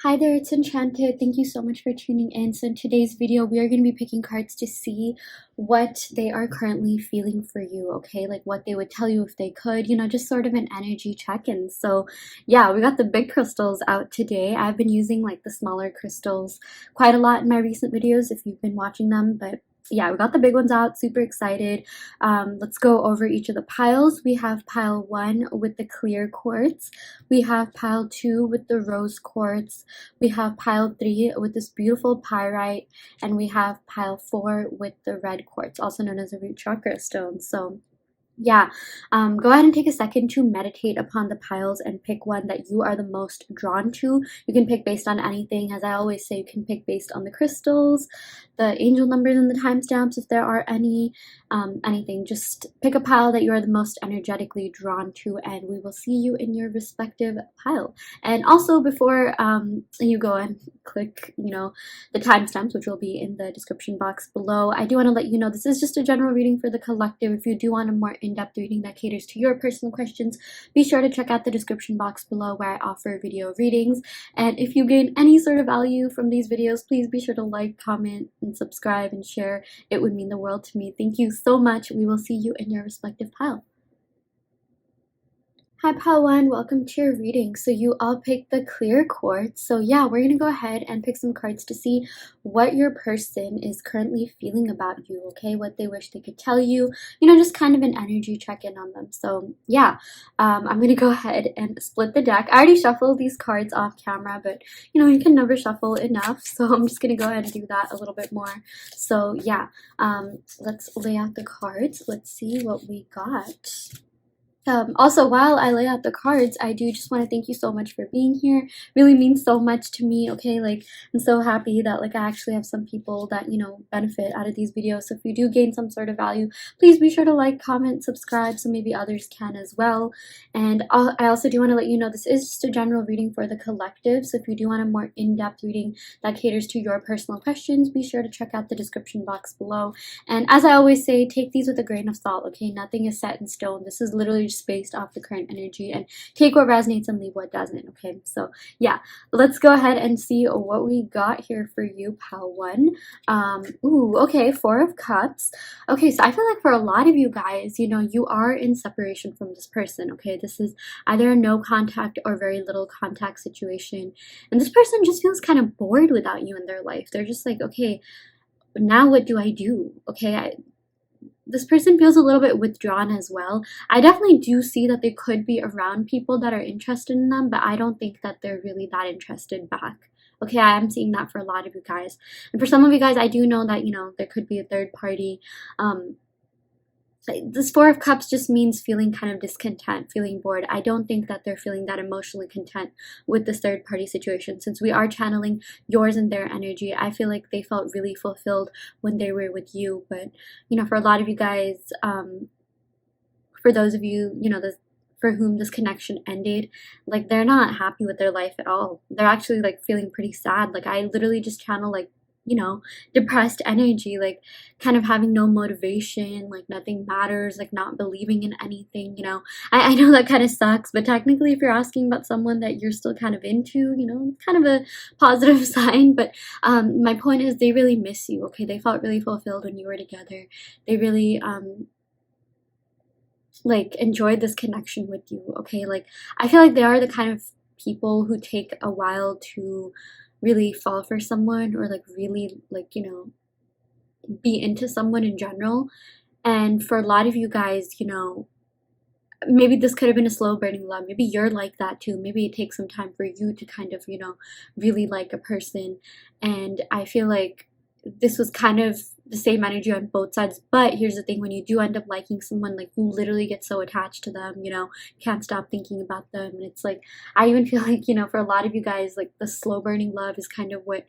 Hi there, it's Enchanted. Thank you so much for tuning in. So in today's video, we are going to be picking cards to see what they are currently feeling for you, okay? Like what they would tell you if they could, just sort of an energy check-in. So yeah, we got the big crystals out today. I've been using like the smaller crystals quite a lot in my recent videos if you've been watching them, but yeah, we got the big ones out, super excited. Let's go over each of the piles. We have pile 1 with the clear quartz. We have pile 2 with the rose quartz. We have pile 3 with this beautiful pyrite. And we have pile 4 with the red quartz, also known as a root chakra stone. So yeah, go ahead and take a second to meditate upon the piles and pick one that you are the most drawn to. You can pick based on anything. As I always say, you can pick based on the crystals, the angel numbers, and the timestamps if there are any, anything. Just pick a pile that you are the most energetically drawn to, and we will see you in your respective pile. And also, before you go and click, the timestamps, which will be in the description box below, I do want to let you know this is just a general reading for the collective. If you do want a more in-depth reading that caters to your personal questions, be sure to check out the description box below where I offer video readings. And if you gain any sort of value from these videos, please be sure to like, comment, and subscribe and share. It would mean the world to me. Thank you so much. We will see you in your respective pile. Hi pile 1, welcome to your reading. So you all picked the clear quartz. So yeah, we're gonna go ahead and pick some cards to see what your person is currently feeling about you, okay? What they wish they could tell you, just kind of an energy check-in on them. So yeah, I'm gonna go ahead and split the deck. I already shuffled these cards off camera, but you can never shuffle enough. So I'm just gonna go ahead and do that a little bit more. So yeah, let's lay out the cards. Let's see what we got. Also, while I lay out the cards, I do just want to thank you so much for being here. Really means so much to me, okay? Like, I'm so happy that, I actually have some people that, benefit out of these videos. So if you do gain some sort of value, please be sure to like, comment, subscribe, so maybe others can as well. And I also do want to let you know this is just a general reading for the collective. So if you do want a more in-depth reading that caters to your personal questions, be sure to check out the description box below. And as I always say, take these with a grain of salt, okay? Nothing is set in stone. This is literally just based off the current energy, and take what resonates and leave what doesn't, okay? So yeah, let's go ahead and see what we got here for you, pile 1. Ooh, okay, 4 of cups. Okay, so I feel like for a lot of you guys, you are in separation from this person, okay? This is either a no contact or very little contact situation, and this person just feels kind of bored without you in their life. They're just like, okay, now what do I do? Okay, this person feels a little bit withdrawn as well. I definitely do see that they could be around people that are interested in them, but I don't think that they're really that interested back. Okay, I am seeing that for a lot of you guys. And for some of you guys, I do know that, there could be a third party. This 4 of cups just means feeling kind of discontent, feeling bored. I don't think that they're feeling that emotionally content with this third party situation. Since we are channeling yours and their energy, I feel like they felt really fulfilled when they were with you. But for a lot of you guys, for those of you for whom this connection ended, like, they're not happy with their life at all. They're actually feeling pretty sad. Like, I literally just channel depressed energy, kind of having no motivation, nothing matters, not believing in anything. I know that kind of sucks, but technically if you're asking about someone that you're still kind of into, it's kind of a positive sign. But my point is, they really miss you, okay? They felt really fulfilled when you were together. They really enjoyed this connection with you, okay? I feel like they are the kind of people who take a while to really fall for someone, or really be into someone in general. And for a lot of you guys, maybe this could have been a slow burning love. Maybe you're like that too. Maybe it takes some time for you to kind of really like a person. And I feel like this was kind of the same energy on both sides. But here's the thing, when you do end up liking someone, you literally get so attached to them, can't stop thinking about them. And it's I even feel like, for a lot of you guys, the slow burning love is kind of what,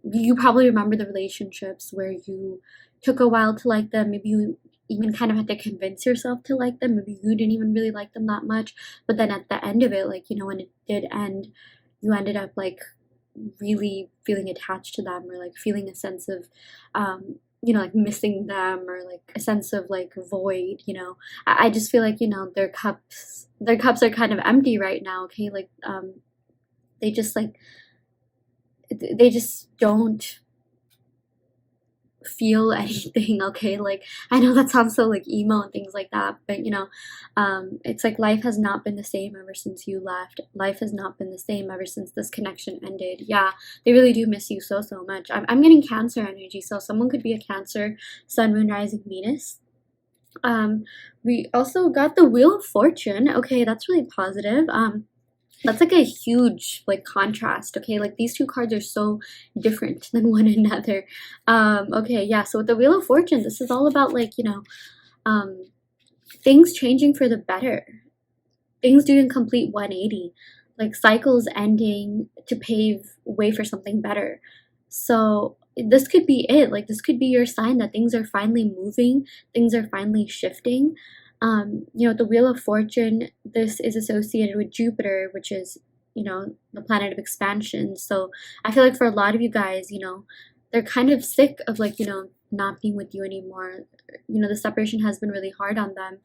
you probably remember the relationships where you took a while to like them. Maybe you even kind of had to convince yourself to like them. Maybe you didn't even really like them that much, but then at the end of it, when it did end, you ended up really feeling attached to them, or feeling a sense of missing them, or a sense of void. I just feel like their cups are kind of empty right now, okay? They just they just don't feel anything. Okay, like I know that sounds so like emo and things like that, but it's like life has not been the same ever since you left. Life has not been the same ever since this connection ended. Yeah, they really do miss you so much. I'm getting Cancer energy, so someone could be a Cancer, Sun, Moon, Rising, Venus. We also got the Wheel of Fortune. Okay, that's really positive. That's like a huge like contrast. Okay, like these two cards are so different than one another. Okay, yeah, so with the Wheel of Fortune, this is all about like um things changing for the better, things doing complete 180, like cycles ending to pave way for something better. So this could be it. Like this could be your sign that things are finally moving, things are finally shifting. The Wheel of Fortune, this is associated with Jupiter, which is, the planet of expansion. So I feel like for a lot of you guys, they're kind of sick of like, not being with you anymore. The separation has been really hard on them,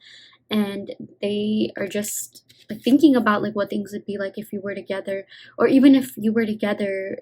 and they are just like thinking about like what things would be like if you were together, or even if you were together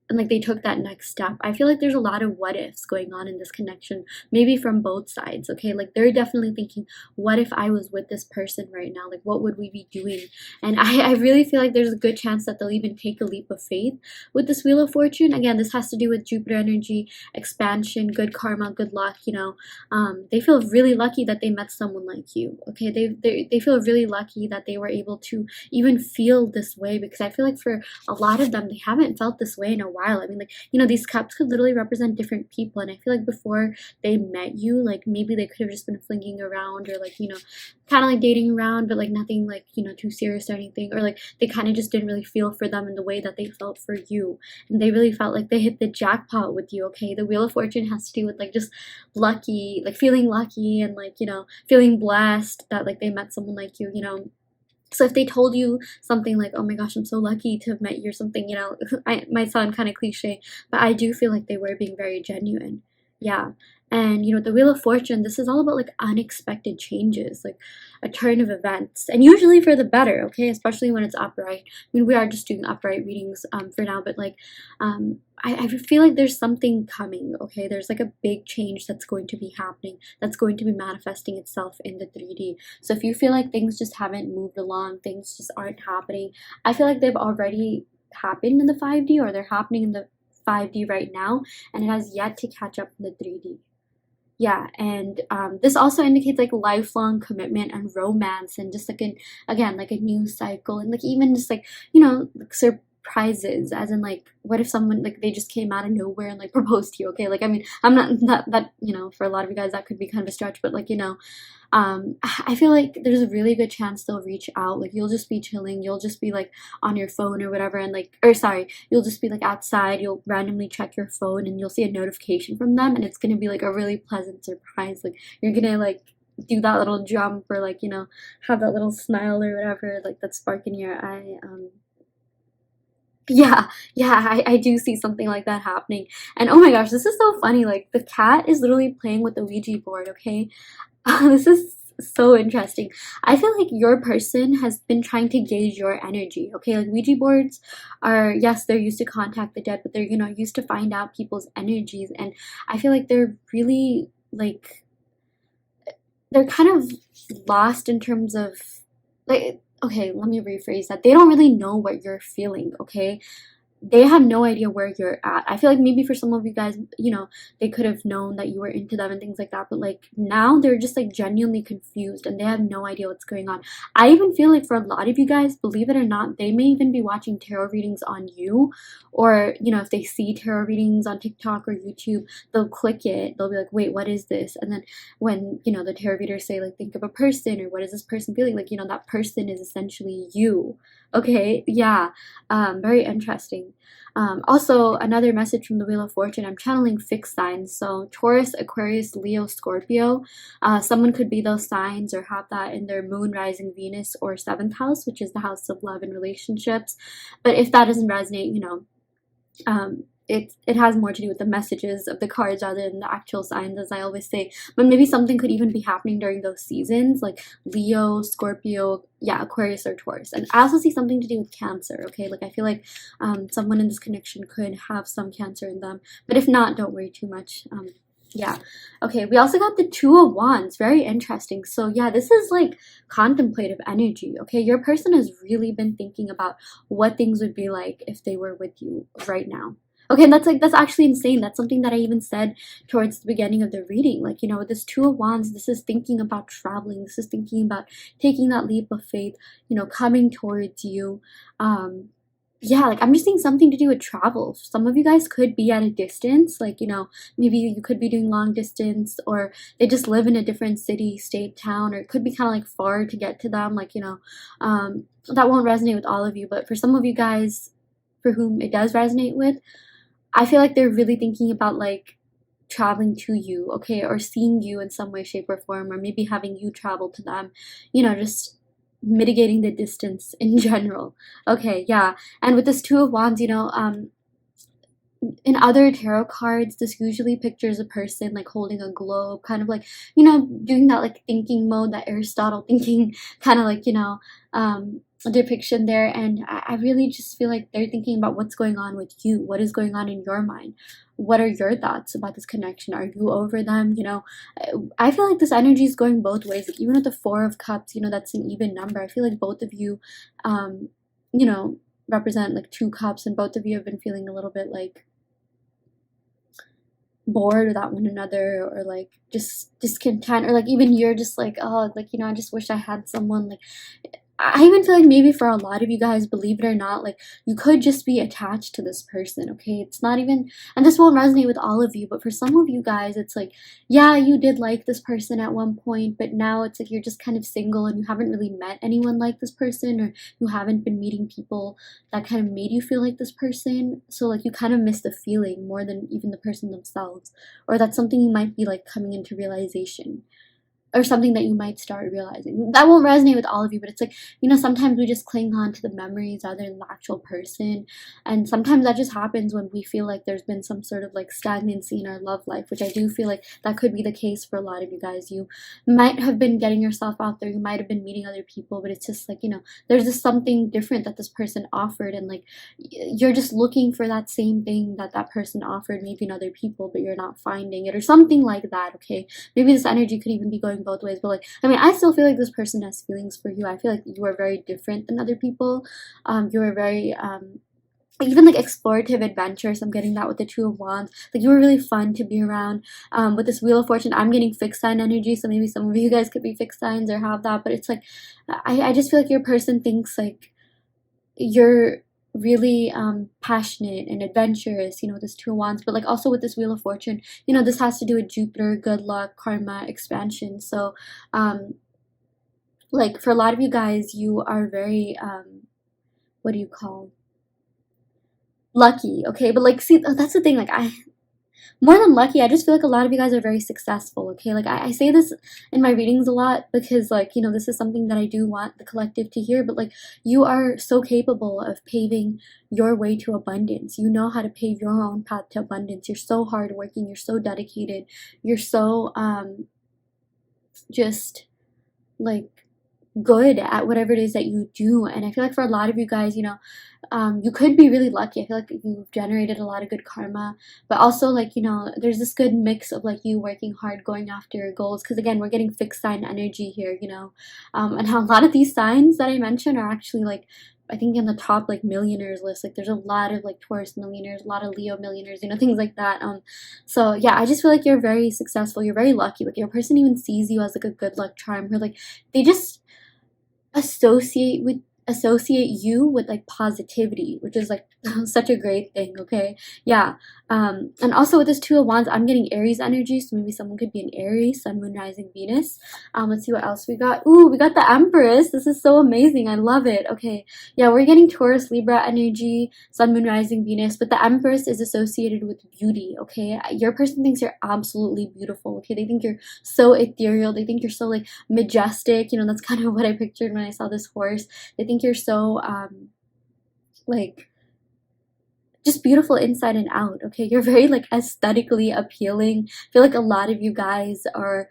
and like they took that next step. I feel like there's a lot of what ifs going on in this connection, maybe from both sides. Okay, like they're definitely thinking, what if I was with this person right now, like what would we be doing? And I really feel like there's a good chance that they'll even take a leap of faith with this Wheel of Fortune. Again, this has to do with Jupiter energy, expansion, good karma, good luck. They feel really lucky that they met someone like you. Okay, they feel really lucky that they were able to even feel this way, because I feel like for a lot of them, they haven't felt this way in a while. I mean, like, these cups could literally represent different people. And I feel like before they met you, like, maybe they could have just been flinging around, or like, kind of like dating around, but like nothing like, too serious or anything. Or like they kind of just didn't really feel for them in the way that they felt for you. And they really felt like they hit the jackpot with you. Okay. The Wheel of Fortune has to do with like just lucky, like feeling lucky, and like, feeling blessed that like they met someone like you. So if they told you something like, oh my gosh, I'm so lucky to have met you, or something, I might sound kind of cliche, but I do feel like they were being very genuine. Yeah. And, the Wheel of Fortune, this is all about like unexpected changes, like a turn of events, and usually for the better, okay? Especially when it's upright. I mean, we are just doing upright readings for now, but like, I feel like there's something coming, okay? There's like a big change that's going to be happening, that's going to be manifesting itself in the 3D. So if you feel like things just haven't moved along, things just aren't happening, I feel like they've already happened in the 5D, or they're happening in the 5D right now, and it has yet to catch up in the 3D. Yeah, and this also indicates like lifelong commitment and romance, and just like again, like a new cycle, and like even just like, like surprises, as in like, what if someone like they just came out of nowhere and like proposed to you? Okay, like I mean, I'm not that for a lot of you guys that could be kind of a stretch, but like I feel like there's a really good chance they'll reach out. Like you'll just be chilling, you'll just be like on your phone or whatever, and like, or sorry, you'll just be like outside, you'll randomly check your phone and you'll see a notification from them, and it's gonna be like a really pleasant surprise. Like you're gonna like do that little jump, or like have that little smile or whatever, like that spark in your eye. Yeah, I do see something like that happening. And oh my gosh, this is so funny. Like the cat is literally playing with the Ouija board, okay? This is so interesting. I feel like your person has been trying to gauge your energy, okay? Like Ouija boards are, yes, they're used to contact the dead, but they're, used to find out people's energies. And I feel like they're really, like, they're kind of lost in terms of, like, okay, let me rephrase that. They don't really know what you're feeling, okay? They have no idea where you're at. I feel like maybe for some of you guys, they could have known that you were into them and things like that, but like now they're just like genuinely confused and they have no idea what's going on. I even feel like for a lot of you guys, believe it or not, they may even be watching tarot readings on you, or if they see tarot readings on TikTok or YouTube, they'll click it, they'll be like, wait, what is this? And then when the tarot readers say like, think of a person, or what is this person feeling, like that person is essentially you. Okay, yeah, very interesting. Also, another message from the Wheel of Fortune, I'm channeling fixed signs. So Taurus, Aquarius, Leo, Scorpio. Someone could be those signs or have that in their moon, rising, Venus, or 7th house, which is the house of love and relationships. But if that doesn't resonate, it has more to do with the messages of the cards rather than the actual signs, as I always say. But maybe something could even be happening during those seasons, like Leo, Scorpio, yeah, Aquarius or Taurus. And I also see something to do with Cancer, okay? Like I feel like someone in this connection could have some Cancer in them, but if not, don't worry too much. Yeah. Okay, we also got the Two of Wands. Very interesting. So yeah, this is like contemplative energy, okay? Your person has really been thinking about what things would be like if they were with you right now. Okay, and that's actually insane. That's something that I even said towards the beginning of the reading. Like, you know, with this Two of Wands, this is thinking about traveling. This is thinking about taking that leap of faith, you know, coming towards you. Yeah, like I'm just seeing something to do with travel. Some of you guys could be at a distance, like, you know, maybe you could be doing long distance, or they just live in a different city, state, town, or it could be kind of like far to get to them, like, you know, that won't resonate with all of you, but for some of you guys for whom it does resonate with, I feel like they're really thinking about like traveling to you, okay, or seeing you in some way, shape, or form, or maybe having you travel to them, you know, just mitigating the distance in general. Okay, yeah. And with this Two of Wands, you know, in other tarot cards, this usually pictures a person like holding a globe, kind of like, you know, doing that like thinking mode, that Aristotle thinking kind of like, you know, depiction there. And I really just feel like they're thinking about what's going on with you. What is going on in your mind? What are your thoughts about this connection? Are you over them? You know, I feel like this energy is going both ways. Like even with the Four of Cups, you know, that's an even number. I feel like both of you, you know, represent like two cups, and both of you have been feeling a little bit like bored without one another, or like just discontent, or like even you're just like, oh, like, you know, I just wish I had someone. Like I even feel like maybe for a lot of you guys, believe it or not, like you could just be attached to this person, okay? It's not even, and this won't resonate with all of you, but for some of you guys, it's like, yeah, you did like this person at one point, but now it's like you're just kind of single and you haven't really met anyone like this person, or you haven't been meeting people that kind of made you feel like this person. So like you kind of miss the feeling more than even the person themselves, or that's something you might be like coming into realization, or something that you might start realizing. That won't resonate with all of you, but it's like, you know, sometimes we just cling on to the memories rather than the actual person. And sometimes that just happens when we feel like there's been some sort of like stagnancy in our love life, which I do feel like that could be the case for a lot of you guys. You might have been getting yourself out there, you might have been meeting other people, but it's just like, you know, there's just something different that this person offered, and like you're just looking for that same thing that that person offered, maybe in other people, but you're not finding it, or something like that, okay? Maybe this energy could even be going both ways, but like, I mean, I still feel like this person has feelings for you. I feel like you are very different than other people. You are very even like explorative, adventurous. I'm getting that with the Two of Wands. Like you were really fun to be around. With this Wheel of Fortune, I'm getting fixed sign energy, so maybe some of you guys could be fixed signs or have that, but it's like I just feel like your person thinks like you're really passionate and adventurous, you know, with this Two of Wands, but like also with this Wheel of Fortune, you know, this has to do with Jupiter, good luck, karma, expansion. So like for a lot of you guys, you are very what do you call, lucky, okay? But like, see, that's the thing, like I, more than lucky, I just feel like a lot of you guys are very successful, okay? Like I say this in my readings a lot because like, you know, this is something that I do want the collective to hear, but like you are so capable of paving your way to abundance. You know how to pave your own path to abundance. You're so hardworking, you're so dedicated, you're so just like good at whatever it is that you do. And I feel like for a lot of you guys, you know, you could be really lucky. I feel like you've generated a lot of good karma, but also like, you know, there's this good mix of like you working hard, going after your goals, because again, we're getting fixed sign energy here, you know, and how a lot of these signs that I mentioned are actually like, I think in the top like millionaires list. Like there's a lot of like Taurus millionaires, a lot of Leo millionaires, you know, things like that. So yeah, I just feel like you're very successful, you're very lucky. Like your person even sees you as like a good luck charm, where like they just associate you with like positivity, which is like such a great thing, okay? Yeah. And also with this Two of Wands, I'm getting Aries energy, so maybe someone could be an Aries, Sun, Moon, Rising, Venus. Let's see what else we got. Ooh, we got the Empress. This is so amazing. I love it. Okay. Yeah, we're getting Taurus, Libra energy, Sun, Moon, Rising, Venus, but the Empress is associated with beauty, okay? Your person thinks you're absolutely beautiful, okay? They think you're so ethereal. They think you're so like majestic. You know, that's kind of what I pictured when I saw this horse. They think you're so like just beautiful inside and out, okay? You're very like aesthetically appealing. I feel like a lot of you guys are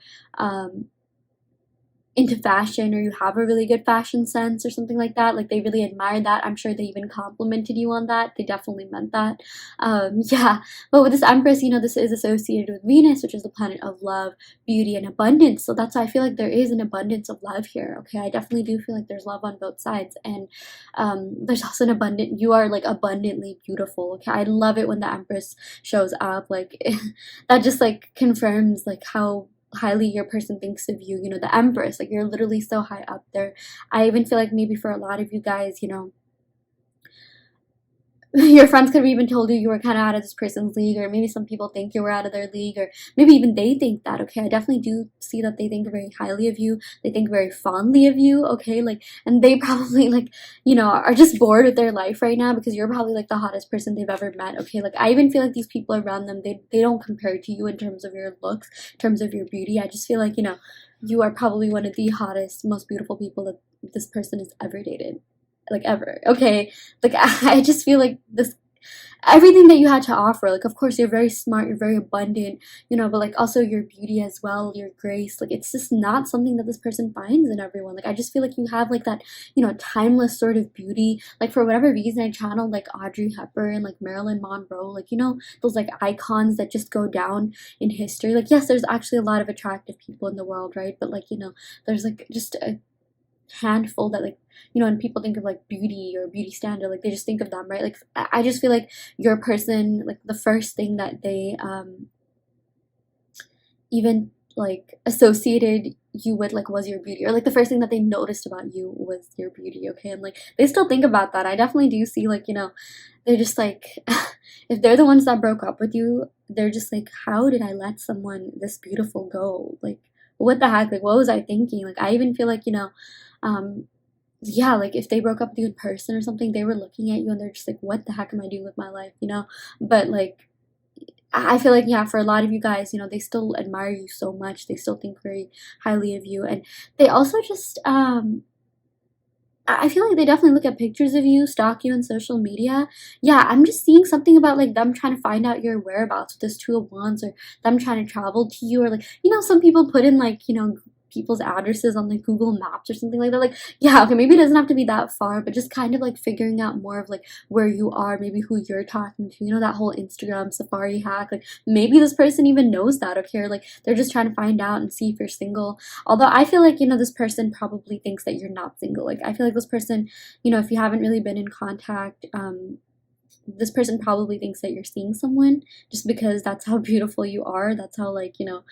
into fashion, or you have a really good fashion sense or something like that. Like they really admire that. I'm sure they even complimented you on that. They definitely meant that. Yeah, but with this Empress, you know, this is associated with Venus, which is the planet of love, beauty, and abundance. So that's why I feel like there is an abundance of love here. Okay, I definitely do feel like there's love on both sides, and there's also an abundant, you are like abundantly beautiful. Okay, I love it when the Empress shows up. Like that just like confirms like how highly your person thinks of you. You know, the Empress, like you're literally so high up there. I even feel like maybe for a lot of you guys, you know, your friends could have even told you you were kind of out of this person's league, or maybe some people think you were out of their league, or maybe even they think that. Okay, I definitely do see that they think very highly of you. They think very fondly of you. Okay, like, and they probably like, you know, are just bored with their life right now because you're probably like the hottest person they've ever met. Okay, like I even feel like these people around them, they don't compare to you in terms of your looks, in terms of your beauty. I just feel like, you know, you are probably one of the hottest, most beautiful people that this person has ever dated, like ever. Okay, like I just feel like this, everything that you had to offer, like of course you're very smart, you're very abundant, you know, but like also your beauty as well, your grace, like it's just not something that this person finds in everyone. Like I just feel like you have like that, you know, timeless sort of beauty. Like for whatever reason I channeled like Audrey Hepburn, like Marilyn Monroe, like, you know, those like icons that just go down in history. Like yes, there's actually a lot of attractive people in the world, right? But like, you know, there's like just a handful that, like, you know, when people think of like beauty or beauty standard, like they just think of them, right? Like I just feel like your person, like the first thing that they even like associated you with like was your beauty, or like the first thing that they noticed about you was your beauty. Okay, and like they still think about that. I definitely do see, like, you know, they're just like if they're the ones that broke up with you, they're just like, how did I let someone this beautiful go? Like what the heck, like what was I thinking? Like I even feel like, you know, um yeah, like if they broke up with you in person or something, they were looking at you and they're just like, what the heck am I doing with my life, you know? But like I feel like, yeah, for a lot of you guys, you know, they still admire you so much. They still think very highly of you. And they also just I feel like they definitely look at pictures of you, stalk you on social media. Yeah, I'm just seeing something about like them trying to find out your whereabouts with this Two of Wands, or them trying to travel to you, or like, you know, some people put in like, you know, people's addresses on like Google Maps or something like that. Like, yeah, okay, maybe it doesn't have to be that far, but just kind of like figuring out more of like where you are, maybe who you're talking to, you know, that whole Instagram safari hack. Like maybe this person even knows that, okay, or like they're just trying to find out and see if you're single. Although I feel like, you know, this person probably thinks that you're not single. Like I feel like this person, you know, if you haven't really been in contact, this person probably thinks that you're seeing someone, just because that's how beautiful you are. That's how, like, you know,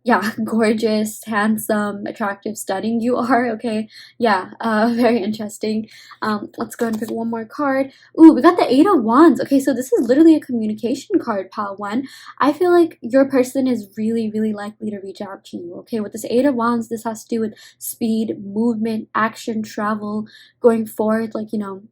yeah, gorgeous, handsome, attractive, stunning you are. Okay, yeah, very interesting. Let's go and pick one more card. Ooh, we got the Eight of Wands. Okay, so this is literally a communication card, pal one. I feel like your person is really, really likely to reach out to you. Okay, with this Eight of Wands, this has to do with speed, movement, action, travel, going forward, like, you know,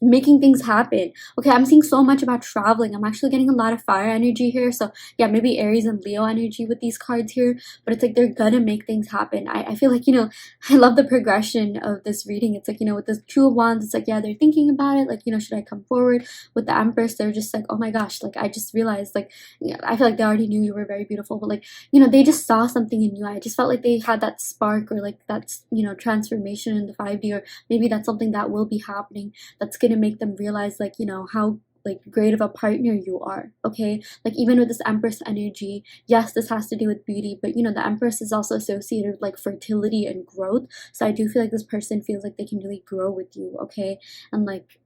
making things happen. Okay, I'm seeing so much about traveling. I'm actually getting a lot of fire energy here. So yeah, maybe Aries and Leo energy with these cards here, but it's like they're gonna make things happen. I feel like, you know, I love the progression of this reading. It's like, you know, with the Two of Wands, it's like, yeah, they're thinking about it, like, you know, should I come forward? With the Empress, they're just like, oh my gosh, like I just realized, like, yeah, I feel like they already knew you were very beautiful, but like, you know, they just saw something in you. I just felt like they had that spark, or like that's, you know, transformation in the 5D, or maybe that's something that will be happening that's gonna make them realize, like, you know, how like great of a partner you are. Okay, like even with this Empress energy, yes, this has to do with beauty, but you know, the Empress is also associated with like fertility and growth. So I do feel like this person feels like they can really grow with you. Okay, and like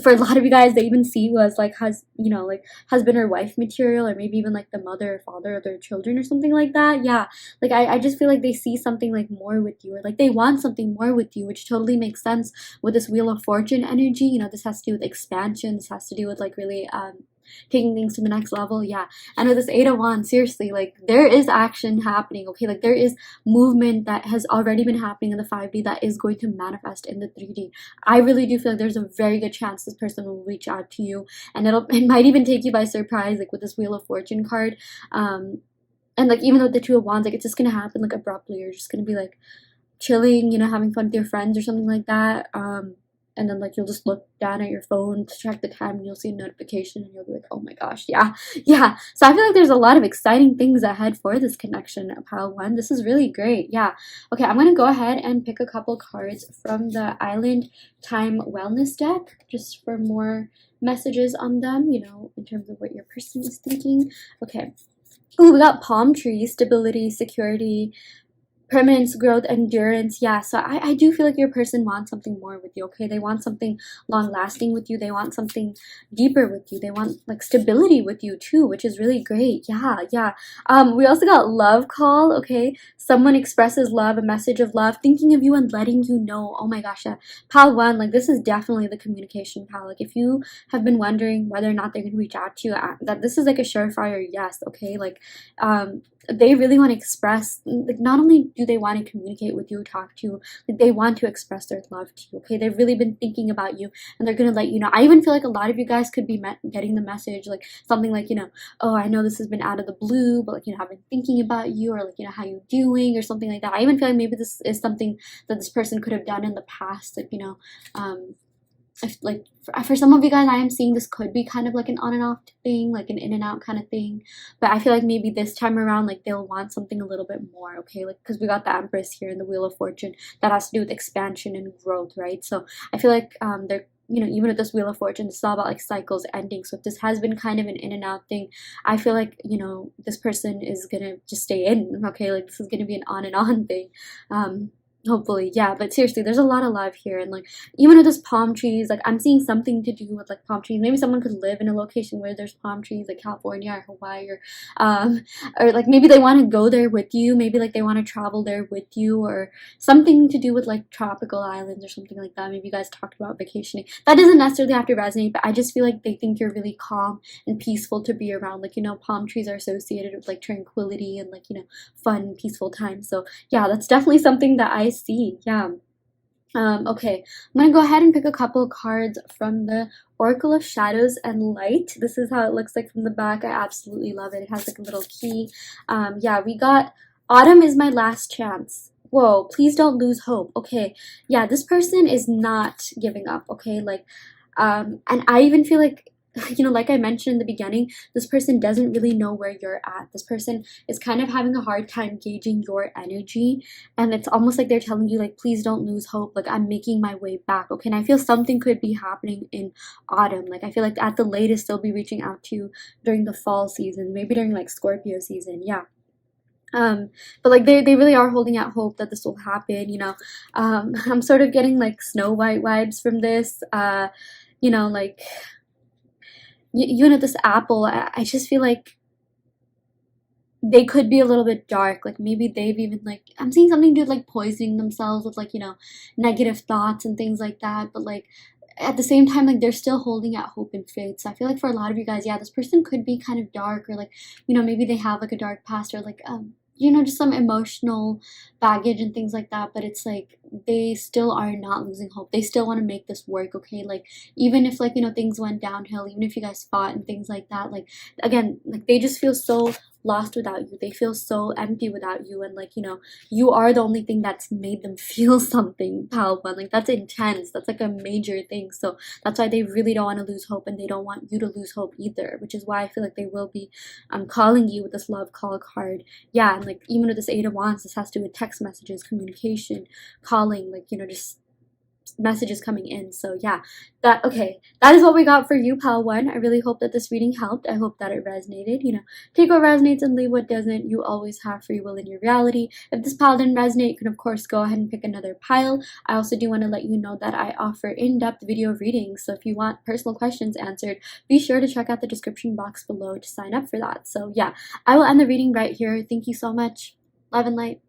for a lot of you guys, they even see you as like you know, like husband or wife material, or maybe even like the mother or father of their children or something like that. Yeah, like I just feel like they see something like more with you, or like they want something more with you, which totally makes sense with this Wheel of Fortune energy. You know, this has to do with expansion. This has to do with like really taking things to the next level. Yeah, and with this Eight of Wands, seriously, like there is action happening. Okay, like there is movement that has already been happening in the 5D that is going to manifest in the 3D. I really do feel like there's a very good chance this person will reach out to you, and it might even take you by surprise, like with this Wheel of Fortune card. And like even with the Two of Wands, like it's just gonna happen like abruptly. You're just gonna be like chilling, you know, having fun with your friends or something like that. and then like you'll just look down at your phone to check the time and you'll see a notification and you'll be like, oh my gosh, yeah, yeah. So I feel like there's a lot of exciting things ahead for this connection, pile one. This is really great. Yeah. Okay, I'm gonna go ahead and pick a couple cards from the Island Time Wellness deck just for more messages on them, you know, in terms of what your person is thinking. Okay. Oh, we got palm trees, stability, security, permanence, growth, endurance. Yeah, so I do feel like your person wants something more with you. Okay, they want something long lasting with you. They want something deeper with you. They want like stability with you too, which is really great. Yeah, yeah. We also got love call. Okay, someone expresses love, a message of love, thinking of you and letting you know. Oh my gosh, yeah. Pal one, like this is definitely the communication pal. Like if you have been wondering whether or not they're gonna reach out to you, that this is like a surefire yes. Okay, like they really want to express, like not only do they want to communicate with you, talk to you, like they want to express their love to you. Okay, they've really been thinking about you and they're gonna let you know. I even feel like a lot of you guys could be getting the message like something like, you know, oh, I know this has been out of the blue, but like, you know, I've been thinking about you, or like, you know, how you doing, or something like that. I even feel like maybe this is something that this person could have done in the past, like, you know, like for some of you guys, I am seeing this could be kind of like an on and off thing, like an in and out kind of thing, but I feel like maybe this time around, like they'll want something a little bit more. Okay, like because we got the Empress here in the Wheel of Fortune, that has to do with expansion and growth, right? So I feel like they're, you know, even with this Wheel of Fortune, it's all about like cycles ending. So if this has been kind of an in and out thing, I feel like, you know, this person is gonna just stay in. Okay, like this is gonna be an on and on thing. Hopefully, yeah, but seriously, there's a lot of love here. And like even with this palm trees, like I'm seeing something to do with like palm trees. Maybe someone could live in a location where there's palm trees, like California or Hawaii, or like maybe they want to go there with you. Maybe like they want to travel there with you, or something to do with like tropical islands or something like that. Maybe you guys talked about vacationing. That doesn't necessarily have to resonate, but I just feel like they think you're really calm and peaceful to be around. Like, you know, palm trees are associated with like tranquility and like, you know, fun, peaceful time. So yeah, that's definitely something that I see. Yeah. Okay, I'm gonna go ahead and pick a couple cards from the Oracle of Shadows and Light. This is how it looks like from the back. I absolutely love it. It has like a little key. Yeah, we got Autumn is my last chance. Whoa, please don't lose hope. Okay, yeah, this person is not giving up. Okay, like, and I even feel like, you know, like I mentioned in the beginning, this person doesn't really know where you're at. This person is kind of having a hard time gauging your energy, and it's almost like they're telling you like, please don't lose hope, like I'm making my way back. Okay, and I feel something could be happening in autumn. Like I feel like at the latest they'll be reaching out to you during the fall season, maybe during like Scorpio season. Yeah. But like they really are holding out hope that this will happen, you know. I'm sort of getting like Snow White vibes from this. You know, like you know, this apple, I just feel like they could be a little bit dark. Like maybe they've even like, I'm seeing something to do with like poisoning themselves with like, you know, negative thoughts and things like that. But like at the same time, like they're still holding out hope and faith. So I feel like for a lot of you guys, yeah, this person could be kind of dark, or like, you know, maybe they have like a dark past, or like you know, just some emotional baggage and things like that. But it's like they still are not losing hope. They still want to make this work. Okay, like even if like, you know, things went downhill, even if you guys fought and things like that, like again, like they just feel so lost without you. They feel so empty without you, and like, you know, you are the only thing that's made them feel something, pal. But like that's intense. That's like a major thing. So that's why they really don't want to lose hope, and they don't want you to lose hope either, which is why I feel like they will be calling you with this love call card. Yeah, and like even with this Eight of Wands, this has to do with text messages, communication, calling, like, you know, just messages coming in. So yeah, that is what we got for you, pal one. I really hope that this reading helped. I hope that it resonated. You know, take what resonates and leave what doesn't. You always have free will in your reality. If this pile didn't resonate, you can of course go ahead and pick another pile. I also do want to let you know that I offer in-depth video readings, so if you want personal questions answered, be sure to check out the description box below to sign up for that. So yeah, I will end the reading right here. Thank you so much. Love and light.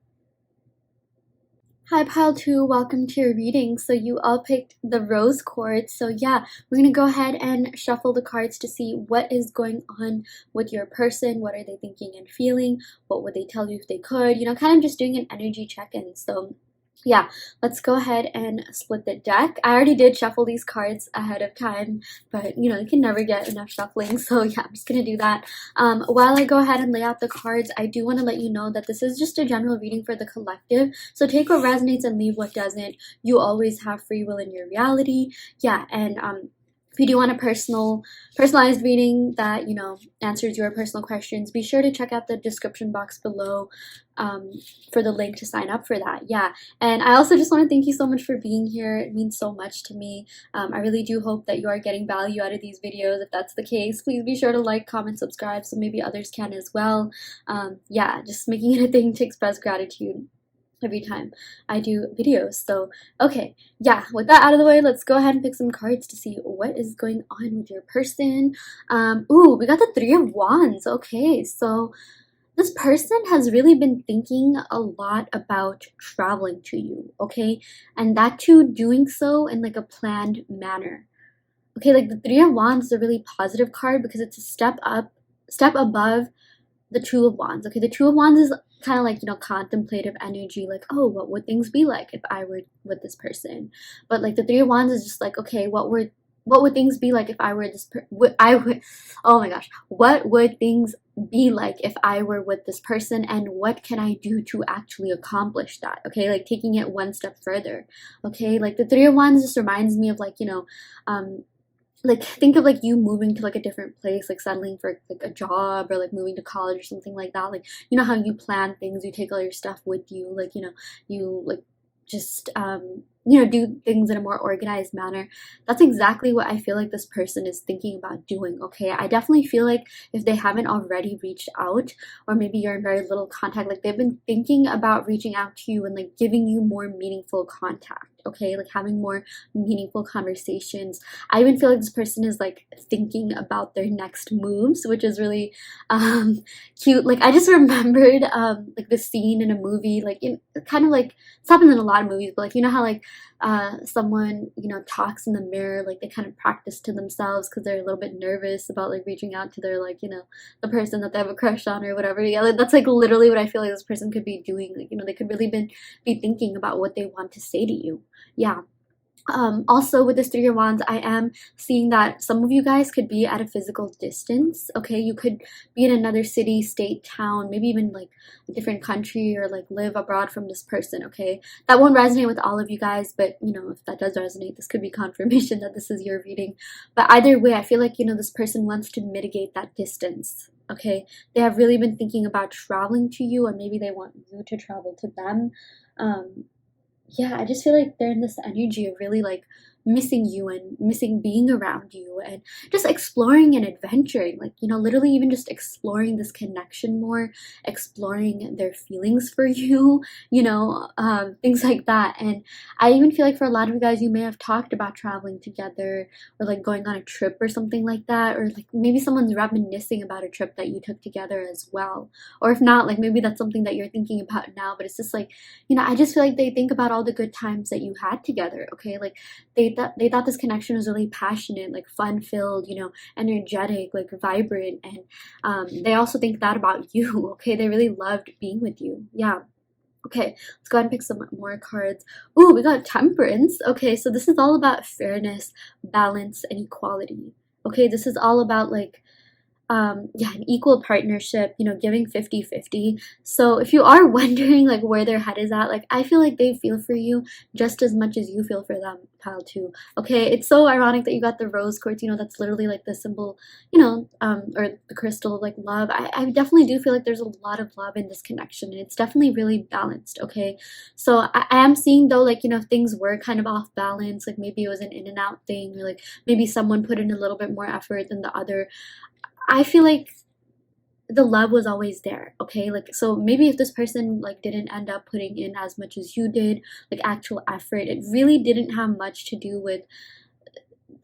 Hi pile 2, welcome to your reading. So you all picked the rose quartz. So yeah, we're going to go ahead and shuffle the cards to see what is going on with your person. What are they thinking and feeling? What would they tell you if they could? You know, kind of just doing an energy check-in. So Yeah, let's go ahead and split the deck. I already did shuffle these cards ahead of time, but you know, you can never get enough shuffling. So yeah, I'm just gonna do that. While I go ahead and lay out the cards, I do want to let you know that this is just a general reading for the collective. So take what resonates and leave what doesn't. You always have free will in your reality. Yeah, and if you do want a personalized reading that, you know, answers your personal questions, be sure to check out the description box below for the link to sign up for that. Yeah, and I also just want to thank you so much for being here. It means so much to me. I really do hope that you are getting value out of these videos. If that's the case, please be sure to like, comment, subscribe so maybe others can as well. Yeah, just making it a thing to express gratitude every time I do videos. So okay, yeah, with that out of the way, let's go ahead and pick some cards to see what is going on with your person. Ooh, we got the Three of Wands. Okay, so this person has really been thinking a lot about traveling to you, okay? And that too, doing so in like a planned manner. Okay, like the Three of Wands is a really positive card because it's a step above the Two of Wands. Okay, the Two of Wands is kind of like, you know, contemplative energy, like, oh, what would things be like if I were with this person? But like the Three of Wands is just like, okay, what would things be like if I were oh my gosh, what would things be like if I were with this person, and what can I do to actually accomplish that? Okay, like taking it one step further. Okay, like the Three of Wands just reminds me of like, you know, like think of like you moving to like a different place, like settling for like a job or like moving to college or something like that. Like, you know how you plan things, you take all your stuff with you, like, you know, you like just you know, do things in a more organized manner. That's exactly what I feel like this person is thinking about doing. Okay, I definitely feel like if they haven't already reached out, or maybe you're in very little contact, like they've been thinking about reaching out to you and like giving you more meaningful contact. Okay, like having more meaningful conversations. I even feel like this person is like thinking about their next moves, which is really cute. Like I just remembered like the scene in a movie, like in kind of like it's happened in a lot of movies, but like you know how like someone, you know, talks in the mirror, like they kind of practice to themselves because they're a little bit nervous about like reaching out to their, like, you know, the person that they have a crush on or whatever. Yeah, like, that's like literally what I feel like this person could be doing. Like, you know, they could really be thinking about what they want to say to you. Yeah. Also with this Three of Wands, I am seeing that some of you guys could be at a physical distance. Okay, you could be in another city, state, town, maybe even like a different country, or like live abroad from this person. Okay, that won't resonate with all of you guys, but you know, if that does resonate, this could be confirmation that this is your reading. But either way, I feel like, you know, this person wants to mitigate that distance. Okay, they have really been thinking about traveling to you, or maybe they want you to travel to them. um yeah, I just feel like they're in this energy of really like missing you and missing being around you and just exploring and adventuring. Like, you know, literally even just exploring this connection more, exploring their feelings for you, you know, things like that. And I even feel like for a lot of you guys, you may have talked about traveling together, or like going on a trip or something like that. Or like maybe someone's reminiscing about a trip that you took together as well. Or if not, like maybe that's something that you're thinking about now, but it's just like, you know, I just feel like they think about all the good times that you had together. Okay, like they thought this connection was really passionate, like fun filled, you know, energetic, like vibrant, and they also think that about you. Okay, they really loved being with you. Yeah. Okay, let's go ahead and pick some more cards. Ooh, we got Temperance. Okay, so this is all about fairness, balance, and equality. Okay, this is all about like yeah, an equal partnership, you know, giving 50-50. So if you are wondering like where their head is at, like I feel like they feel for you just as much as you feel for them, pal, too. Okay, it's so ironic that you got the rose quartz, you know, that's literally like the symbol, you know, or the crystal of like love. I definitely do feel like there's a lot of love in this connection, and it's definitely really balanced. Okay, so I am seeing though, like, you know, if things were kind of off balance, like maybe it was an in and out thing, or like maybe someone put in a little bit more effort than the other, I feel like the love was always there. Okay, like, so maybe if this person like didn't end up putting in as much as you did, like actual effort, it really didn't have much to do with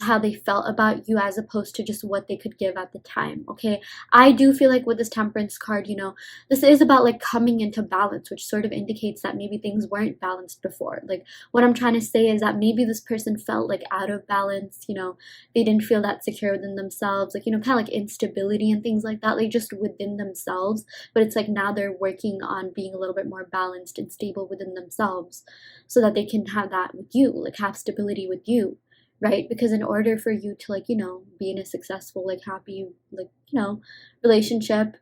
how they felt about you as opposed to just what they could give at the time. Okay, I do feel like with this Temperance card, you know, this is about like coming into balance, which sort of indicates that maybe things weren't balanced before. Like what I'm trying to say is that maybe this person felt like out of balance, you know, they didn't feel that secure within themselves, like, you know, kind of like instability and things like that, like just within themselves. But it's like now they're working on being a little bit more balanced and stable within themselves so that they can have that with you, like have stability with you, right? Because in order for you to, like, you know, be in a successful, like happy, like, you know, relationship,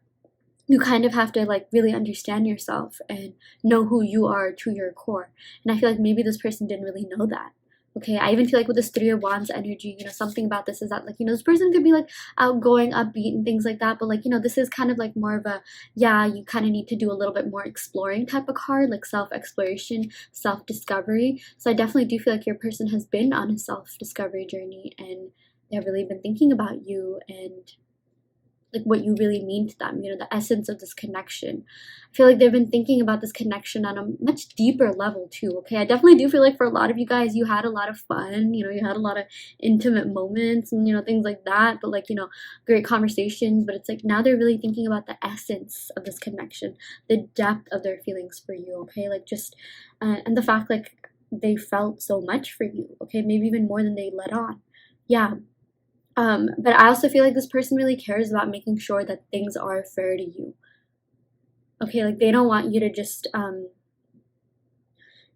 you kind of have to like really understand yourself and know who you are to your core. And I feel like maybe this person didn't really know that. Okay, I even feel like with this Three of Wands energy, you know, something about this is that, like, you know, this person could be like outgoing, upbeat, and things like that. But like, you know, this is kind of like more of a, yeah, you kind of need to do a little bit more exploring type of card, like self-exploration, self-discovery. So I definitely do feel like your person has been on a self-discovery journey and they have really been thinking about you and like what you really mean to them, you know, the essence of this connection. I feel like they've been thinking about this connection on a much deeper level too. Okay, I definitely do feel like for a lot of you guys, you had a lot of fun, you know, you had a lot of intimate moments and, you know, things like that, but like, you know, great conversations. But it's like now they're really thinking about the essence of this connection, the depth of their feelings for you. Okay, like just and the fact like they felt so much for you. Okay, maybe even more than they let on. Yeah. But I also feel like this person really cares about making sure that things are fair to you. Okay, like they don't want you to just,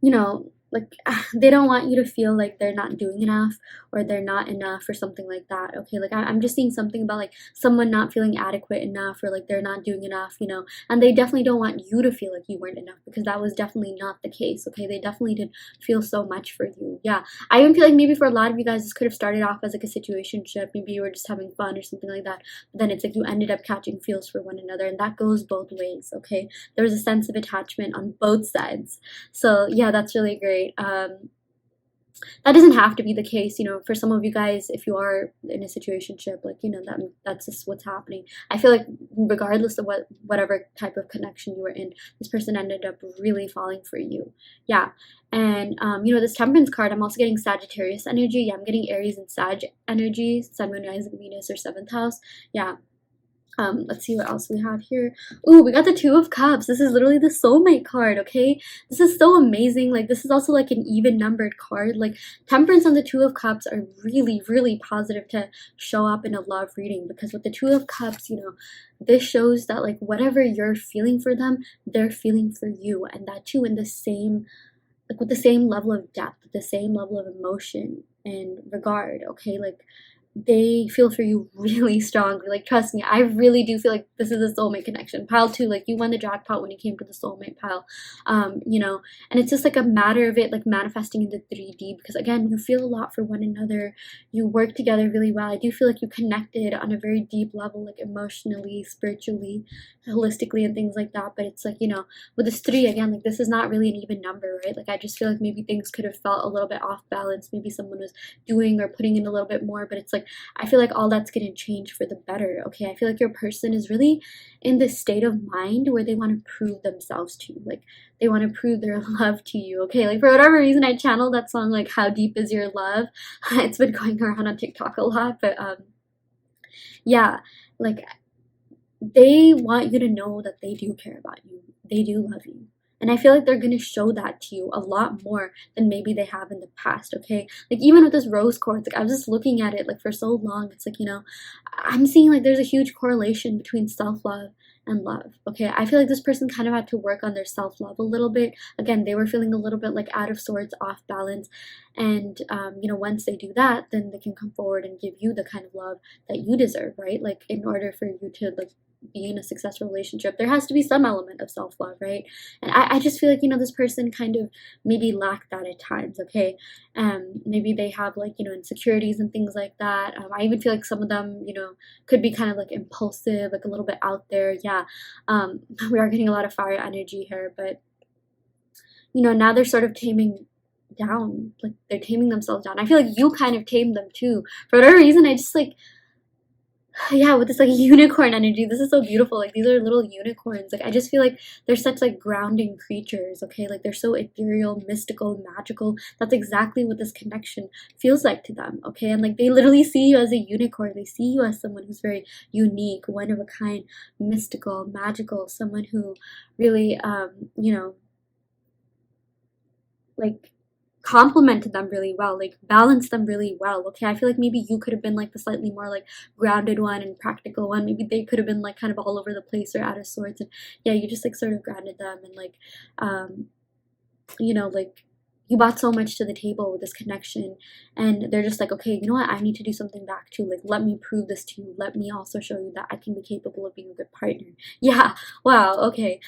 you know, like they don't want you to feel like they're not doing enough or they're not enough or something like that. Okay, like I'm just seeing something about like someone not feeling adequate enough or like they're not doing enough, you know, and they definitely don't want you to feel like you weren't enough because that was definitely not the case. Okay, they definitely did feel so much for you. Yeah, I even feel like maybe for a lot of you guys this could have started off as like a situationship. Maybe you were just having fun or something like that, but then it's like you ended up catching feels for one another, and that goes both ways. Okay, there was a sense of attachment on both sides. So yeah, that's really great. That doesn't have to be the case, you know, for some of you guys. If you are in a situationship, like, you know, that's just what's happening. I feel like regardless of whatever type of connection you were in, this person ended up really falling for you. Yeah. And you know, this Temperance card, I'm also getting Sagittarius energy. Yeah, I'm getting Aries and Sag energy, Sun, Moon, Rising, Venus, or 7th house. Yeah. Let's see what else we have here. Ooh, we got the Two of Cups. This is literally the soulmate card. Okay, this is so amazing. Like, this is also like an even numbered card. Like, Temperance and the Two of Cups are really, really positive to show up in a love reading, because with the Two of Cups, you know, this shows that like whatever you're feeling for them, they're feeling for you, and that too in the same, like with the same level of depth, the same level of emotion and regard. Okay, like they feel for you really strongly. Like, trust me, I really do feel like this is a soulmate connection. Pile 2, like, you won the jackpot when you came to the soulmate pile. You know, and it's just like a matter of it like manifesting into 3D, because again, you feel a lot for one another. You work together really well. I do feel like you connected on a very deep level, like emotionally, spiritually, holistically, and things like that. But it's like, you know, with this 3, again, like this is not really an even number, right? Like, I just feel like maybe things could have felt a little bit off balance. Maybe someone was doing or putting in a little bit more, but it's like I feel like all that's going to change for the better. Okay, I feel like your person is really in this state of mind where they want to prove themselves to you. Like, they want to prove their love to you. Okay, like for whatever reason I channeled that song, like How Deep Is Your Love. It's been going around on TikTok a lot, but yeah, like they want you to know that they do care about you. They do love you. And I feel like they're going to show that to you a lot more than maybe they have in the past, okay? Like, even with this rose quartz, like, I was just looking at it, like, for so long. It's like, you know, I'm seeing, like, there's a huge correlation between self-love and love, okay? I feel like this person kind of had to work on their self-love a little bit. Again, they were feeling a little bit, like, out of sorts, off balance. And, you know, once they do that, then they can come forward and give you the kind of love that you deserve, right? Like, in order for you to, like, be in a successful relationship, there has to be some element of self-love, right? And I just feel like, you know, this person kind of maybe lacked that at times, okay? Maybe they have, like, you know, insecurities and things like that. I even feel like some of them, you know, could be kind of like impulsive, like a little bit out there. Yeah. We are getting a lot of fire energy here, but, you know, now they're sort of taming down, like they're taming themselves down. I feel like you kind of tamed them too. For whatever reason, I just like, Yeah, with this like unicorn energy. This is so beautiful. Like these are little unicorns. Like I just feel like they're such like grounding creatures, okay? Like they're so ethereal, mystical, magical. That's exactly what this connection feels like to them, okay? And like they literally see you as a unicorn. They see you as someone who's very unique, one of a kind, mystical, magical, someone who really like complemented them really well, like balanced them really well. Okay, I feel like maybe you could have been like the slightly more like grounded one and practical one. Maybe they could have been like kind of all over the place or out of sorts. And yeah, you just like sort of grounded them and like um like you brought so much to the table with this connection, and they're just like, okay, you know what, I need to do something back too. Like, let me prove this to you. Let me also show you that I can be capable of being a good partner. Yeah, wow, okay.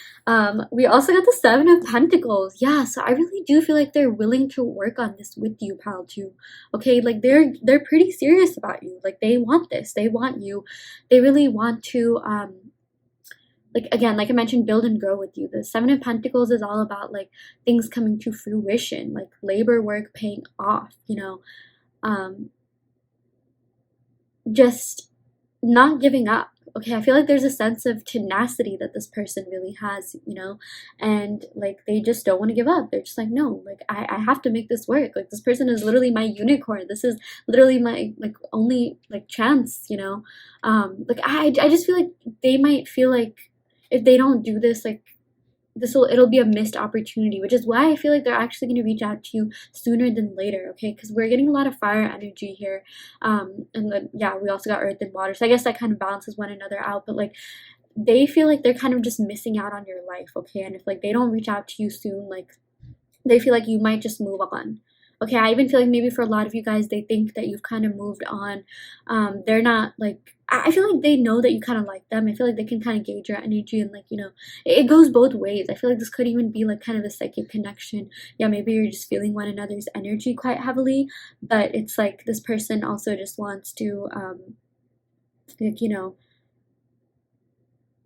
We also got the Seven of Pentacles. Yeah, so I really do feel like they're willing to work on this with you, pal, too. Okay, like they're pretty serious about you. Like they want this. They want you. They really want to like again, like I mentioned, build and grow with you. The Seven of Pentacles is all about like things coming to fruition, like labor work paying off, um, just not giving up. Okay, I feel like there's a sense of tenacity that this person really has, and like they just don't want to give up. They're just like, no, like I have to make this work. Like this person is literally my unicorn. This is literally my like only like chance, like I just feel like they might feel like if they don't do this, like it'll be a missed opportunity, which is why I feel like they're actually going to reach out to you sooner than later, okay? Because we're getting a lot of fire energy here, and then yeah, we also got earth and water, so I guess that kind of balances one another out. But like they feel like they're kind of just missing out on your life, okay? And if like they don't reach out to you soon, like they feel like you might just move on. Okay, I even feel like maybe for a lot of you guys, they think that you've kind of moved on. They're not like, I feel like they know that you kind of like them. I feel like they can kind of gauge your energy, and like, it goes both ways. I feel like this could even be like kind of a psychic connection. Yeah, maybe you're just feeling one another's energy quite heavily, but it's like this person also just wants to, like,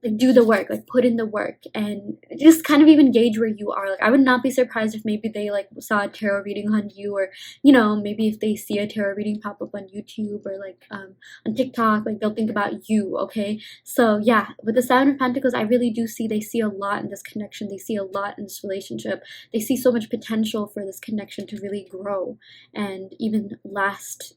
like do the work, like put in the work, and just kind of even gauge where you are. Like I would not be surprised if maybe they like saw a tarot reading on you, or maybe if they see a tarot reading pop up on YouTube or like on TikTok, like they'll think about you. Okay, so yeah, with the Seven of Pentacles, I really do see they see a lot in this connection. They see a lot in this relationship. They see so much potential for this connection to really grow and even last,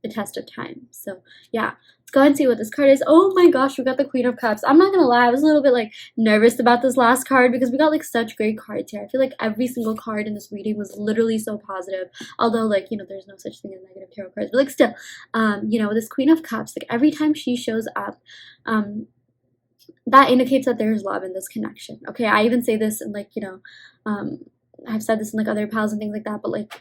the test of time. So yeah, let's go ahead and see what this card is. Oh my gosh, we got the Queen of Cups. I'm not gonna lie, I was a little bit like nervous about this last card because we got like such great cards here. I feel like every single card in this reading was literally so positive. Although like, there's no such thing as negative tarot cards, but like still, this Queen of Cups, like every time she shows up, that indicates that there's love in this connection. Okay, I even say this in like, I've said this in like other pals and things like that, but like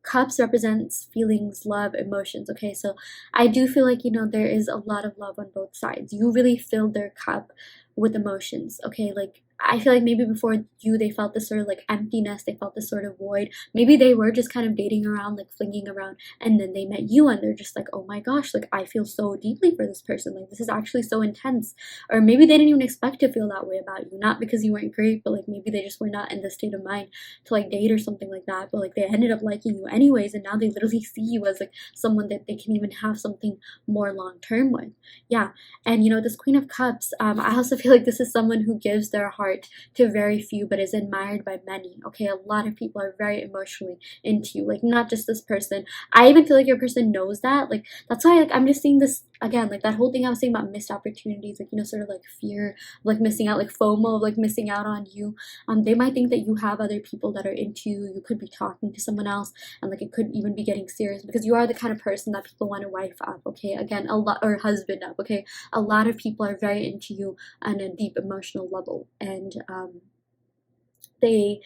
cups represents feelings, love, emotions. Okay, so I do feel like there is a lot of love on both sides. You really filled their cup with emotions. Okay, like I feel like maybe before you they felt this sort of like emptiness, they felt this sort of void. Maybe they were just kind of dating around, like flinging around, and then they met you and they're just like, oh my gosh, like I feel so deeply for this person, like this is actually so intense. Or maybe they didn't even expect to feel that way about you, not because you weren't great, but like maybe they just were not in the state of mind to like date or something like that, but like they ended up liking you anyways, and now they literally see you as like someone that they can even have something more long term with. Yeah, and this Queen of Cups, I also feel like this is someone who gives their heart to very few but is admired by many. Okay, a lot of people are very emotionally into you, like not just this person. I even feel like your person knows that. Like that's why like I'm just seeing this again, like that whole thing I was saying about missed opportunities, like sort of like fear of like missing out, like FOMO of like missing out on you. They might think that you have other people that are into you. You could be talking to someone else, and like it could even be getting serious because you are the kind of person that people want to wife up. Okay, again, a lot, or husband up. Okay, a lot of people are very into you on a deep emotional level, and they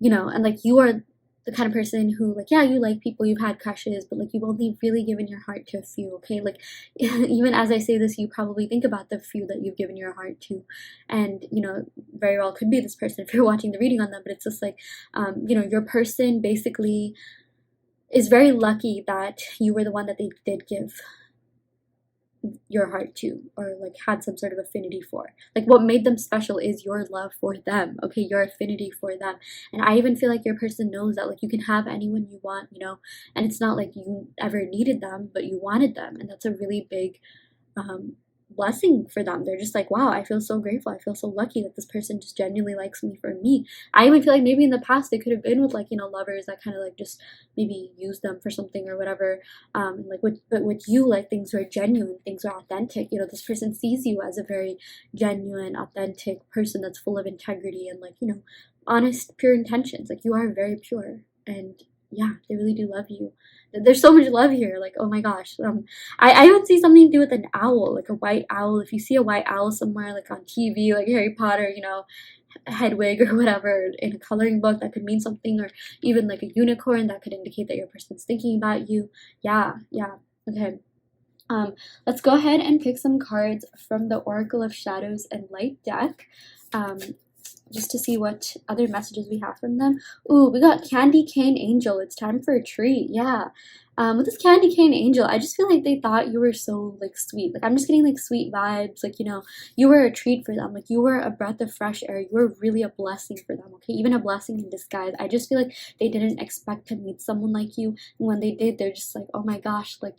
and like you are the kind of person who like, yeah, you like people, you've had crushes, but like you've only really given your heart to a few. Okay, like even as I say this, you probably think about the few that you've given your heart to, and very well could be this person if you're watching the reading on them. But it's just like your person basically is very lucky that you were the one that they did give your heart to, or like had some sort of affinity for. Like what made them special is your love for them. Okay, your affinity for them. And I even feel like your person knows that like you can have anyone you want, and it's not like you ever needed them, but you wanted them, and that's a really big blessing for them. They're just like, wow, I feel so grateful. I feel so lucky that this person just genuinely likes me for me. I even feel like maybe in the past they could have been with like, lovers that kind of like just maybe use them for something or whatever. But with you, like things are genuine, things are authentic. This person sees you as a very genuine, authentic person that's full of integrity and like, honest, pure intentions. Like you are very pure, and yeah, they really do love you. There's so much love here. Like, oh my gosh. I would see something to do with an owl, like a white owl. If you see a white owl somewhere, like on TV, like Harry Potter, Hedwig or whatever, in a coloring book, that could mean something, or even like a unicorn, that could indicate that your person's thinking about you. Yeah, okay. Let's go ahead and pick some cards from the Oracle of Shadows and Light deck. Just to see what other messages we have from them. Ooh, we got Candy Cane Angel. It's time for a treat. Yeah. With this Candy Cane Angel, I just feel like they thought you were so like sweet. Like I'm just getting like sweet vibes. Like, you were a treat for them. Like you were a breath of fresh air. You were really a blessing for them. Okay, even a blessing in disguise. I just feel like they didn't expect to meet someone like you. And when they did, they're just like, oh my gosh, like,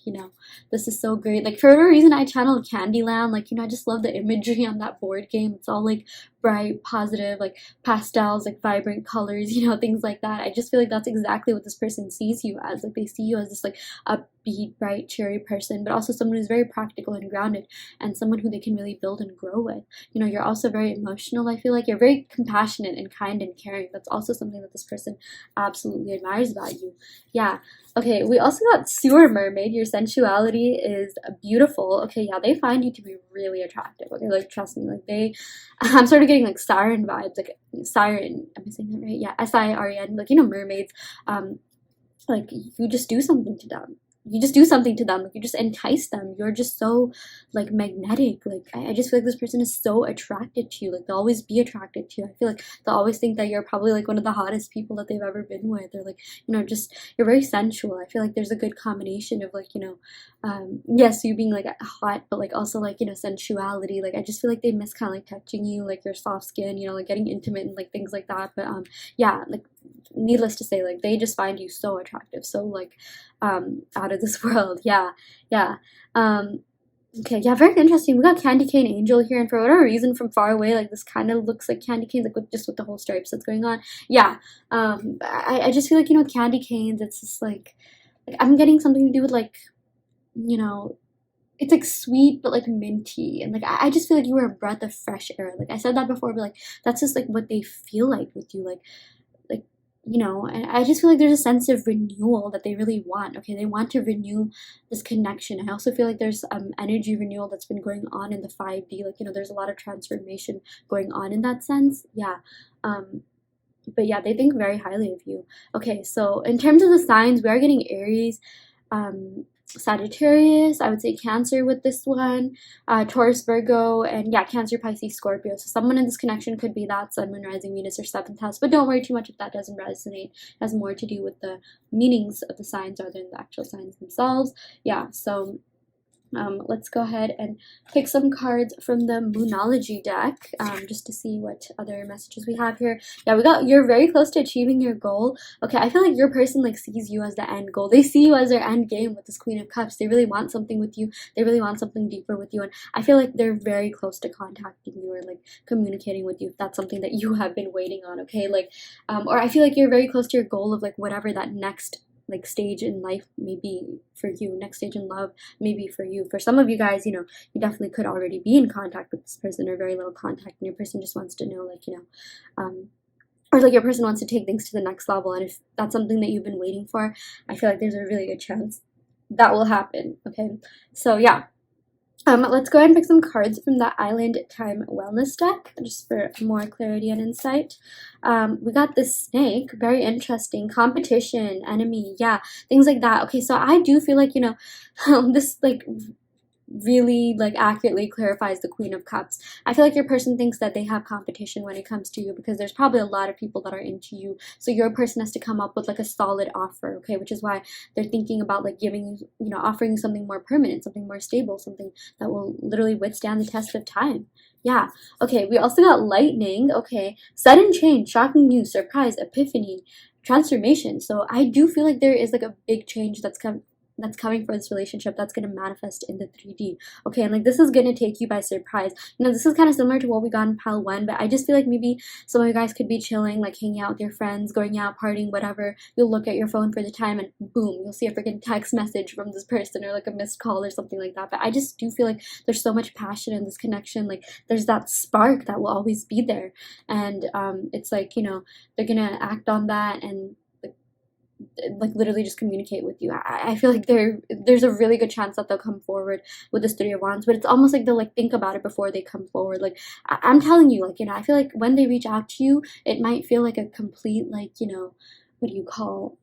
this is so great. Like for whatever reason, I channeled Candyland. Like, I just love the imagery on that board game. It's all like bright, positive, like pastels, like vibrant colors, things like that. I just feel like that's exactly what this person sees you as. Like they see you as this like upbeat, bright, cheery person, but also someone who's very practical and grounded, and someone who they can really build and grow with. You're also very emotional. I feel like you're very compassionate and kind and caring. That's also something that this person absolutely admires about you. Yeah. Okay, we also got Sewer Mermaid. Your sensuality is beautiful. Okay, yeah, they find you to be really attractive. Okay, like trust me, like I'm sort of getting like siren vibes, like siren. Am I saying that right? Yeah, SIREN. Like mermaids. Like you just do something to them. You just do something to them. Like you just entice them. You're just so like magnetic. Like I just feel like this person is so attracted to you. Like they'll always be attracted to you. I feel like they'll always think that you're probably like one of the hottest people that they've ever been with. Or like, just you're very sensual. I feel like there's a good combination of like, yes, you being like hot, but like also like, sensuality. Like I just feel like they miss kind of like touching you, like your soft skin, like getting intimate and like things like that. But yeah, like needless to say, like they just find you so attractive, so like out of this world. Yeah. Okay, yeah, very interesting. We got Candy Cane Angel here, and for whatever reason, from far away, like this kind of looks like candy canes, like with the whole stripes that's going on. Yeah. I just feel like candy canes, it's just like I'm getting something to do with like it's like sweet but like minty, and like I just feel like you were a breath of fresh air. Like I said that before, but like that's just like what they feel like with you. Like and I just feel like there's a sense of renewal that they really want. Okay, they want to renew this connection. I also feel like there's energy renewal that's been going on in the 5D. Like there's a lot of transformation going on in that sense. Yeah. But yeah, they think very highly of you. Okay, so in terms of the signs, we are getting Aries, Sagittarius, I would say Cancer with this one, Taurus, Virgo, and yeah, Cancer, Pisces, Scorpio. So someone in this connection could be that Sun, Moon, Rising, Venus, or 7th house, but don't worry too much if that doesn't resonate. It has more to do with the meanings of the signs rather than the actual signs themselves. Yeah, so let's go ahead and pick some cards from the Moonology deck, just to see what other messages we have here. Yeah, you're very close to achieving your goal. Okay, I feel like your person like sees you as the end goal. They see you as their end game with this Queen of Cups. They really want something with you. They really want something deeper with you, and I feel like they're very close to contacting you or like communicating with you if that's something that you have been waiting on. Okay, like or I feel like you're very close to your goal of like whatever that next like stage in life may be for you, next stage in love maybe for you. For some of you guys, you definitely could already be in contact with this person or very little contact, and your person just wants to know like, or like your person wants to take things to the next level, and if that's something that you've been waiting for, I feel like there's a really good chance that will happen. Okay, so yeah. Let's go ahead and pick some cards from the Island Time Wellness deck, just for more clarity and insight. We got this snake, very interesting. Competition, enemy, yeah, things like that. Okay, so I do feel like, this like really like accurately clarifies the Queen of Cups. I feel like your person thinks that they have competition when it comes to you because there's probably a lot of people that are into you. So your person has to come up with like a solid offer, okay, which is why they're thinking about like giving you, offering you something more permanent, something more stable, something that will literally withstand the test of time. Yeah. Okay, we also got lightning. Okay, sudden change, shocking news, surprise, epiphany, transformation. So I do feel like there is like a big change that's that's coming for this relationship that's going to manifest in the 3D. Okay, and like this is going to take you by surprise. You know, this is kind of similar to what we got in pile 1, but I just feel like maybe some of you guys could be chilling, like hanging out with your friends, going out, partying, whatever. You'll look at your phone for the time and boom, you'll see a freaking text message from this person or like a missed call or something like that. But I just do feel like there's so much passion in this connection. Like there's that spark that will always be there. And it's like, you know, they're going to act on that and like literally just communicate with you. I feel like there's a really good chance that they'll come forward with this 3 of Wands, but it's almost like they'll like think about it before they come forward. Like I'm telling you, like, you know, I feel like when they reach out to you, it might feel like a complete, like, you know, what do you call,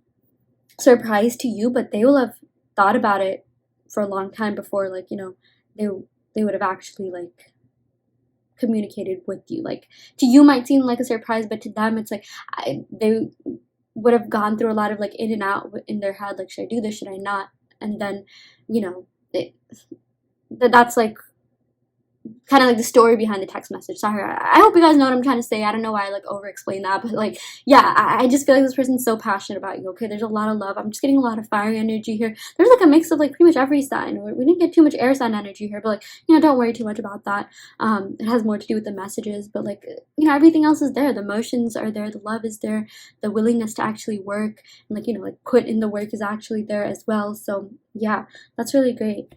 surprise to you, but they will have thought about it for a long time before, like, you know, they would have actually like communicated with you. Like to you might seem like a surprise, but to them it's like they would have gone through a lot of like in and out in their head, like, should I do this, should I not? And then, you know, that's like kind of like the story behind the text message. Sorry, I hope you guys know what I'm trying to say. I don't know why I like over explain that, but like, yeah, I just feel like this person's so passionate about you. Okay, there's a lot of love. I'm just getting a lot of fiery energy here. There's like a mix of like pretty much every sign. We didn't get too much air sign energy here, but like, you know, don't worry too much about that. It has more to do with the messages, but like, you know, everything else is there. The emotions are there, the love is there, the willingness to actually work and like, you know, like put in the work is actually there as well. So yeah, that's really great.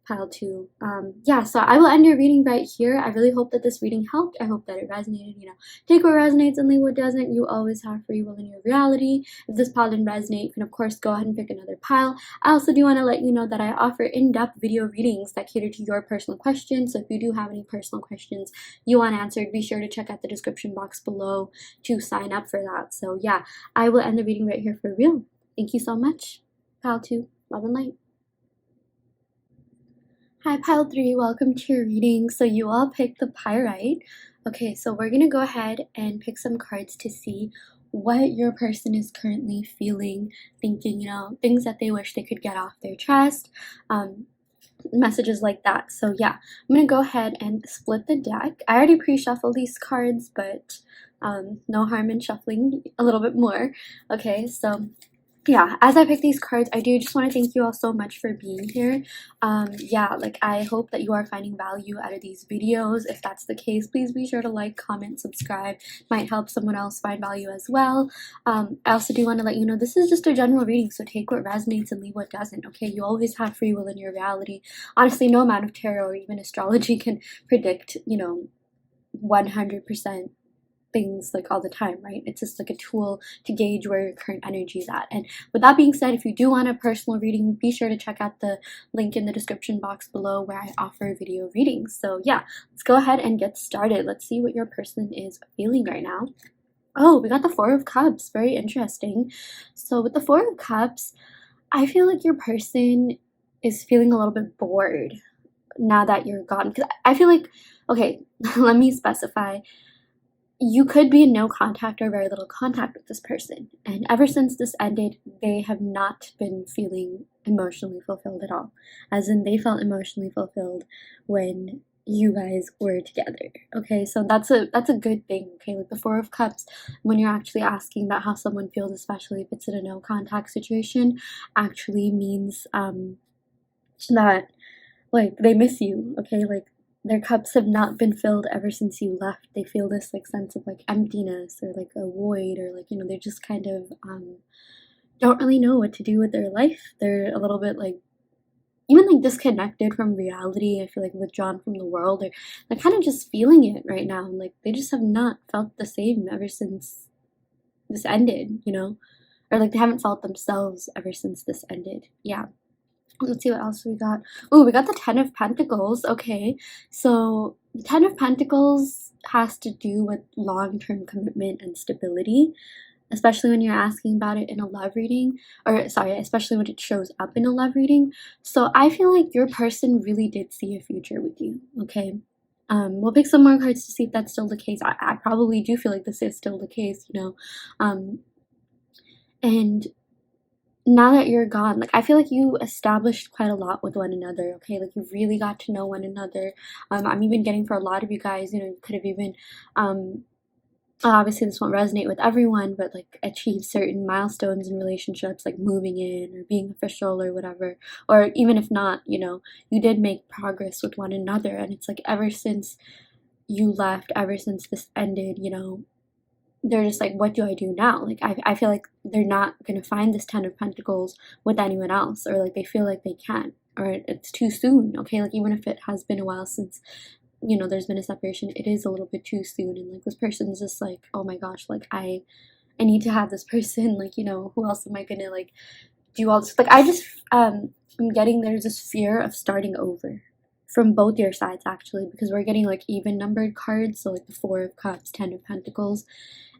Pile 2. Yeah, so I will end your reading right here. I really hope that this reading helped. I hope that it resonated. You know, take what resonates and leave what doesn't. You always have free will in your reality. If this pile didn't resonate, you can of course go ahead and pick another pile. I also do want to let you know that I offer in-depth video readings that cater to your personal questions. So if you do have any personal questions you want answered, be sure to check out the description box below to sign up for that. So yeah, I will end the reading right here for real. Thank you so much. Pile 2, love and light. Hi, pile 3, welcome to your reading. So you all picked the Pyrite. Okay, so we're gonna go ahead and pick some cards to see what your person is currently feeling, thinking, you know, things that they wish they could get off their chest, messages like that. So yeah, I'm gonna go ahead and split the deck. I already pre-shuffled these cards, but no harm in shuffling a little bit more. Okay, so yeah, as I pick these cards, I do just want to thank you all so much for being here. Yeah, like I hope that you are finding value out of these videos. If that's the case, please be sure to like, comment, subscribe. Might help someone else find value as well. I also do want to let you know this is just a general reading, so take what resonates and leave what doesn't. Okay, you always have free will in your reality. Honestly, no amount of tarot or even astrology can predict, you know, 100% things like all the time, right? It's just like a tool to gauge where your current energy is at. And with that being said, if you do want a personal reading, be sure to check out the link in the description box below where I offer video readings. So yeah, let's go ahead and get started. Let's see what your person is feeling right now. Oh, we got the 4 of Cups. Very interesting. So with the 4 of Cups, I feel like your person is feeling a little bit bored now that you're gone. Because I feel like, okay, let me specify. You could be in no contact or very little contact with this person. And ever since this ended, they have not been feeling emotionally fulfilled at all. As in, they felt emotionally fulfilled when you guys were together. Okay, so that's a good thing. Okay, like the 4 of Cups, when you're actually asking about how someone feels, especially if it's in a no contact situation, actually means that like they miss you. Okay, like their cups have not been filled ever since you left. They feel this like sense of like emptiness or like a void, or like, you know, they're just kind of don't really know what to do with their life. They're a little bit like even like disconnected from reality. I feel like withdrawn from the world, or they're kind of just feeling it right now. Like they just have not felt the same ever since this ended, you know, or like they haven't felt themselves ever since this ended. Yeah. Let's see what else we got. Oh, we got the 10 of Pentacles. Okay, so the 10 of Pentacles has to do with long-term commitment and stability, especially when you're asking about it in a love reading, or sorry, especially when it shows up in a love reading. So I feel like your person really did see a future with you. Okay, we'll pick some more cards to see if that's still the case. I probably do feel like this is still the case, you know, and now that you're gone, like I feel like you established quite a lot with one another. Okay, like you really got to know one another. I'm even getting, for a lot of you guys, you know, you could have even Obviously this won't resonate with everyone, but like achieve certain milestones in relationships, like moving in or being official or whatever. Or even if not, you did make progress with one another. And it's like ever since you left, ever since this ended, they're just like, what do I do now? Like I feel like they're not gonna find this 10 of Pentacles with anyone else, or like they feel like they can't, or it's too soon. Okay, like even if it has been a while since there's been a separation, it is a little bit too soon. And like this person's just like, oh my gosh, like I need to have this person. Like who else am I gonna like do all this? Like I just I'm getting there's this fear of starting over from both your sides, actually, because we're getting like even numbered cards, so like the 4 of Cups, 10 of Pentacles,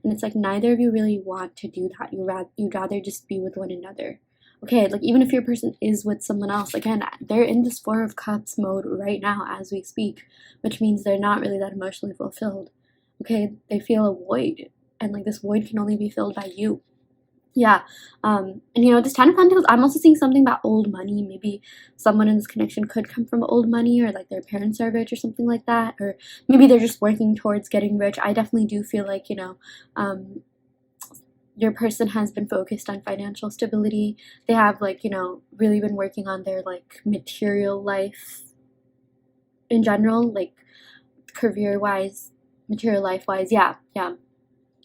and it's like neither of you really want to do that. You'd rather just be with one another. Okay, like even if your person is with someone else, again, they're in this 4 of Cups mode right now as we speak, which means they're not really that emotionally fulfilled. Okay, they feel a void, and like this void can only be filled by you. Yeah. And this 10 of Pentacles, I'm also seeing something about old money. Maybe someone in this connection could come from old money, or like their parents are rich or something like that, or maybe they're just working towards getting rich. I definitely do feel like um your person has been focused on financial stability. They have like really been working on their like material life in general, like career wise, material life wise. Yeah.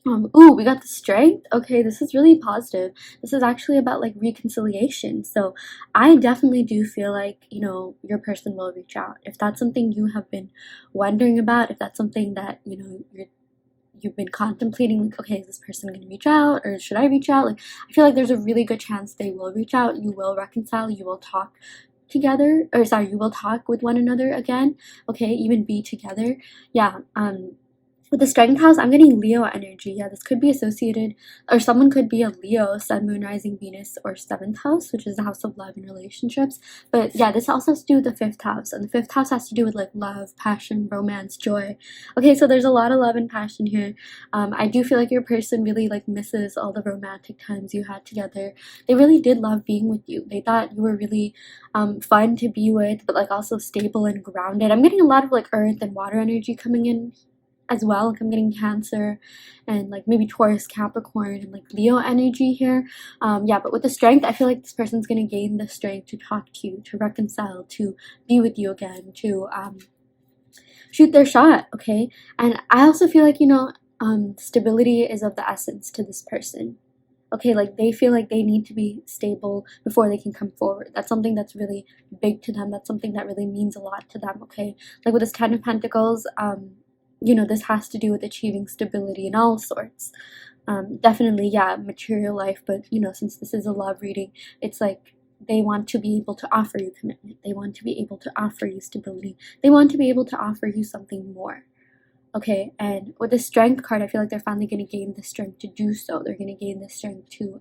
Ooh, we got the Strength. Okay, this is really positive. This is actually about like reconciliation. So I definitely do feel like, your person will reach out. If that's something you have been wondering about, if that's something that, you've been contemplating, like, okay, is this person going to reach out, or should I reach out? Like, I feel like there's a really good chance they will reach out. You will reconcile. You will talk together, or sorry, you will talk with one another again. Okay, even be together. Yeah. With the Strength house, I'm getting Leo energy. Yeah, this could be associated, or someone could be a Leo, Sun, Moon, Rising, Venus, or 7th house, which is the house of love and relationships. But yeah, this also has to do with the 5th house, and the 5th house has to do with like love, passion, romance, joy. Okay, so there's a lot of love and passion here. I do feel like your person really like misses all the romantic times you had together. They really did love being with you. They thought you were really fun to be with, but like also stable and grounded. I'm getting a lot of like earth and water energy coming in as well. Like I'm getting Cancer and like maybe Taurus, Capricorn, and like Leo energy here. Yeah, but with the Strength, I feel like this person's gonna gain the strength to talk to you, to reconcile, to be with you again, to shoot their shot. Okay, and I also feel like stability is of the essence to this person. Okay, like they feel like they need to be stable before they can come forward. That's something that's really big to them. That's something that really means a lot to them. Okay, like with this 10 of Pentacles, this has to do with achieving stability in all sorts. Definitely, yeah, material life, but since this is a love reading, it's like they want to be able to offer you commitment. They want to be able to offer you stability. They want to be able to offer you something more. Okay, and with the Strength card, I feel like they're finally going to gain the strength to do so. They're going to gain the strength to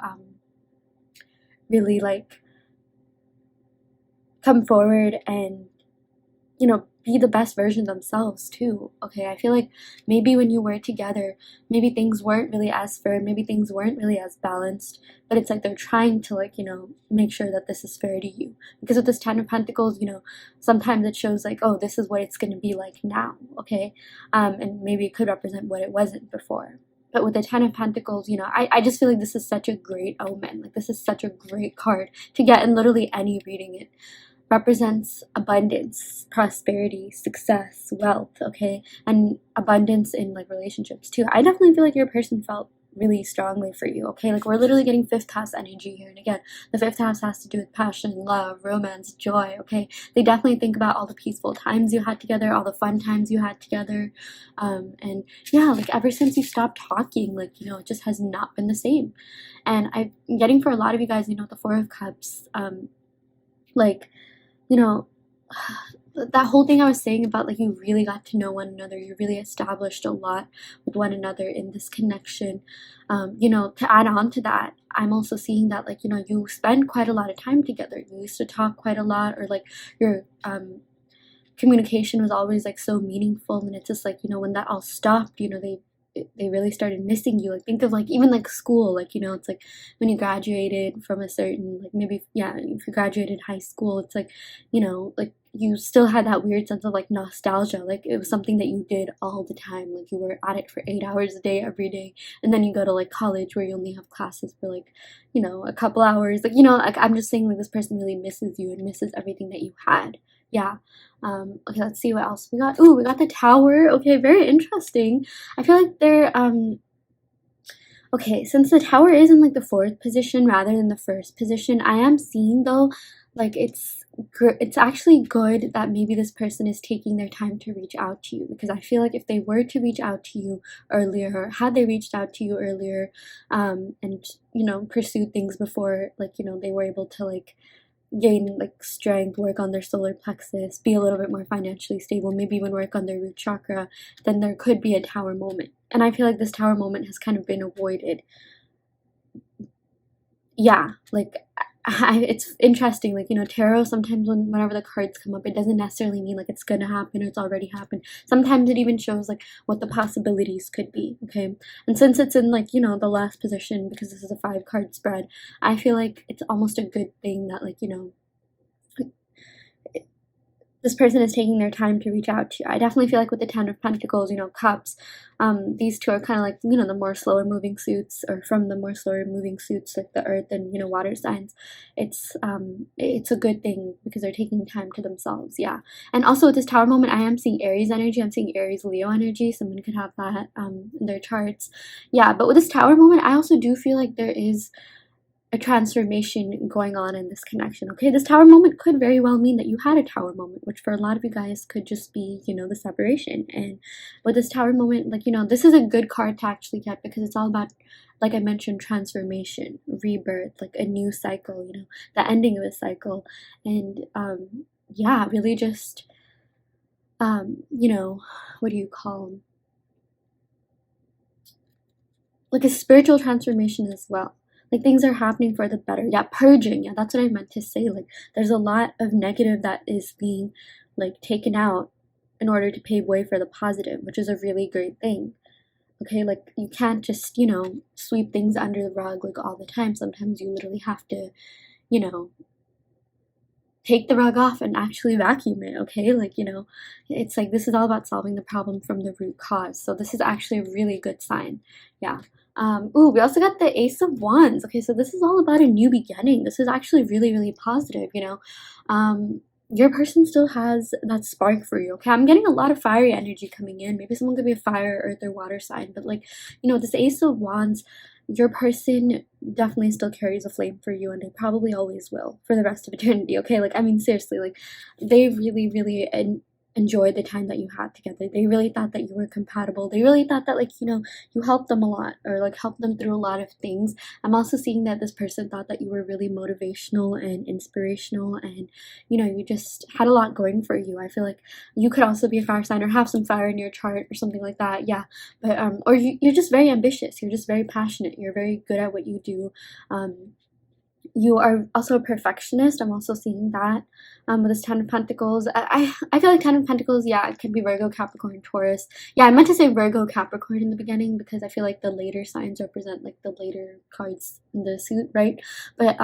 really like come forward and be the best version of themselves too. Okay, I feel like maybe when you were together, maybe things weren't really as fair, maybe things weren't really as balanced, but it's like they're trying to like make sure that this is fair to you. Because with this 10 of Pentacles, sometimes it shows like, oh, this is what it's going to be like now. Okay, and maybe it could represent what it wasn't before. But with the 10 of Pentacles, I just feel like this is such a great omen. Like this is such a great card to get in literally any reading. It represents abundance, prosperity, success, wealth, okay? And abundance in like relationships too. I definitely feel like your person felt really strongly for you, okay? Like we're literally getting 5th house energy here. And again, the 5th house has to do with passion, love, romance, joy, okay? They definitely think about all the peaceful times you had together, all the fun times you had together. And yeah, like ever since you stopped talking, like, it just has not been the same. And I'm getting for a lot of you guys, the 4 of Cups, like, that whole thing I was saying about like you really got to know one another, you really established a lot with one another in this connection. To add on to that, I'm also seeing that like you spend quite a lot of time together. You used to talk quite a lot, or like your communication was always like so meaningful, and it's just like when that all stopped, they really started missing you. Like, think of like even like school, like, you know, it's like when you graduated from a certain, like, maybe, yeah, if you graduated high school, it's like, you know, like you still had that weird sense of like nostalgia, like it was something that you did all the time, like you were at it for 8 hours a day every day. And then you go to like college where you only have classes for like, you know, a couple hours, like, you know, like I'm just saying, like this person really misses you and misses everything that you had. Yeah. Okay, let's see what else we got. Ooh, we got the Tower. Okay, very interesting. I feel like they're okay, since the Tower is in like the 4th position rather than the 1st position, I am seeing though, like it's actually good that maybe this person is taking their time to reach out to you, because I feel like if they were to reach out to you earlier, or had they reached out to you earlier, and, you know, pursued things before, like, you know, they were able to like gain like strength, work on their solar plexus, be a little bit more financially stable, maybe even work on their root chakra, then there could be a Tower moment. And I feel like this Tower moment has kind of been avoided. Yeah, like it's interesting, like, you know, tarot, sometimes whenever the cards come up, it doesn't necessarily mean like it's gonna happen or it's already happened. Sometimes it even shows like what the possibilities could be. Okay, and since it's in like, you know, the last position, because this is a 5-card spread, I feel like it's almost a good thing that, like, you know, this person is taking their time to reach out to you. I definitely feel like with the Ten of Pentacles, you know, Cups, these two are kind of like, you know, the more slower moving suits, or from the more slower moving suits, like the Earth and, you know, water signs. It's a good thing because they're taking time to themselves. Yeah. And also with this Tower moment, I am seeing Aries energy. I'm seeing Aries Leo energy. Someone could have that in their charts. Yeah. But with this Tower moment, I also do feel like there is a transformation going on in this connection. Okay, this Tower moment could very well mean that you had a Tower moment, which for a lot of you guys could just be, you know, the separation. And with this Tower moment, like, you know, this is a good card to actually get, because it's all about, like I mentioned, transformation, rebirth, like a new cycle, you know, the ending of a cycle. And yeah, really just you know, what do you call, like a spiritual transformation as well. Like things are happening for the better. Yeah, purging. Yeah, that's what I meant to say. Like there's a lot of negative that is being like taken out in order to pave way for the positive, which is a really great thing. Okay, like you can't just, you know, sweep things under the rug like all the time. Sometimes you literally have to, you know, take the rug off and actually vacuum it. Okay, like, you know, it's like this is all about solving the problem from the root cause. So this is actually a really good sign. Yeah. Ooh, we also got the Ace of Wands. Okay, so this is all about a new beginning. This is actually really, really positive, you know. Your person still has that spark for you. Okay, I'm getting a lot of fiery energy coming in. Maybe someone could be a fire, earth, or water sign, but like, you know, this Ace of Wands, your person definitely still carries a flame for you, and they probably always will for the rest of eternity. Okay, like, I mean, seriously, like they really, really enjoyed the time that you had together. They really thought that you were compatible. They really thought that, like, you know, you helped them a lot, or like helped them through a lot of things. I'm also seeing that this person thought that you were really motivational and inspirational, and, you know, you just had a lot going for you. I feel like you could also be a fire sign or have some fire in your chart or something like that. Yeah, but or you're just very ambitious. You're just very passionate. You're very good at what you do. You are also a perfectionist. I'm also seeing that with this Ten of Pentacles. I feel like Ten of Pentacles, yeah, it could be Virgo, Capricorn, Taurus. Yeah, I meant to say Virgo, Capricorn in the beginning, because I feel like the later signs represent like the later cards in the suit, right? But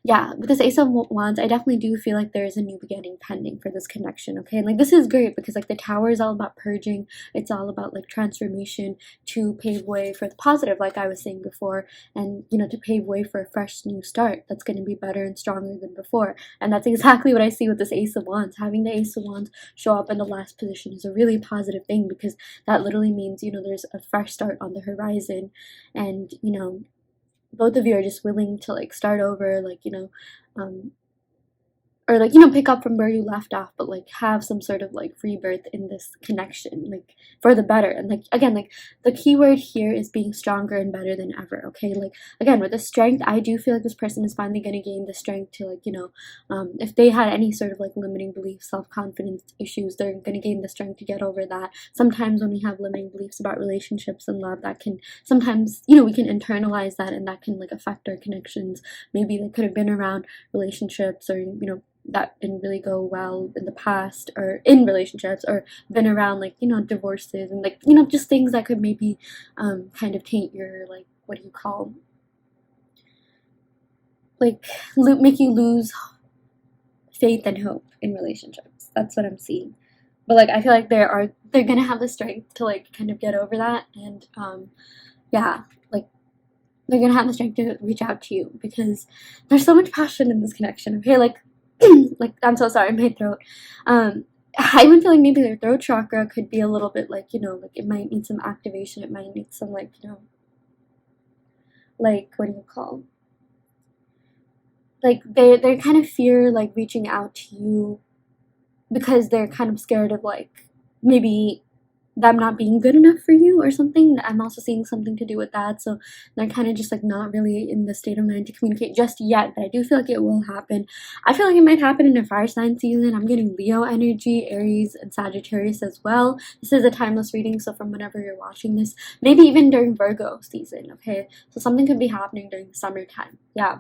yeah, with this Ace of Wands, I definitely do feel like there is a new beginning pending for this connection. Okay, and like this is great because like the Tower is all about purging. It's all about like transformation to pave way for the positive, like I was saying before, and, you know, to pave way for a fresh new start that's going to be better and stronger than before. And that's exactly what I see with this Ace of Wands. Having the Ace of Wands show up in the last position is a really positive thing, because that literally means, you know, there's a fresh start on the horizon, and, you know, both of you are just willing to like start over, like, you know, or like, you know, pick up from where you left off, but like have some sort of like rebirth in this connection, like for the better. And like, again, like the key word here is being stronger and better than ever. Okay, like again, with the strength, I do feel like this person is finally going to gain the strength to, like, you know, if they had any sort of like limiting beliefs, self-confidence issues, they're going to gain the strength to get over that. Sometimes when we have limiting beliefs about relationships and love, that can sometimes, you know, we can internalize that, and that can like affect our connections. Maybe they could have been around relationships, or, you know, that didn't really go well in the past, or in relationships, or been around like, you know, divorces and like, you know, just things that could maybe kind of taint your, like, what do you call, like, make you lose faith and hope in relationships. That's what I'm seeing. But like, I feel like they're gonna have the strength to like kind of get over that, and yeah, like, they're gonna have the strength to reach out to you because there's so much passion in this connection. Okay, like, like, I'm so sorry, my throat. I even feel like maybe their throat chakra could be a little bit like, you know, like it might need some activation. It might need some, like, you know, like, what do you call? Like, they kind of fear like reaching out to you because they're kind of scared of like maybe them not being good enough for you or something. I'm also seeing something to do with that. So they're kind of just like not really in the state of mind to communicate just yet, but I do feel like it will happen. I feel like it might happen in a fire sign season. I'm getting Leo energy, Aries, and Sagittarius as well. This is a timeless reading, so from whenever you're watching this, maybe even during Virgo season, okay? So something could be happening during the summertime. Yeah.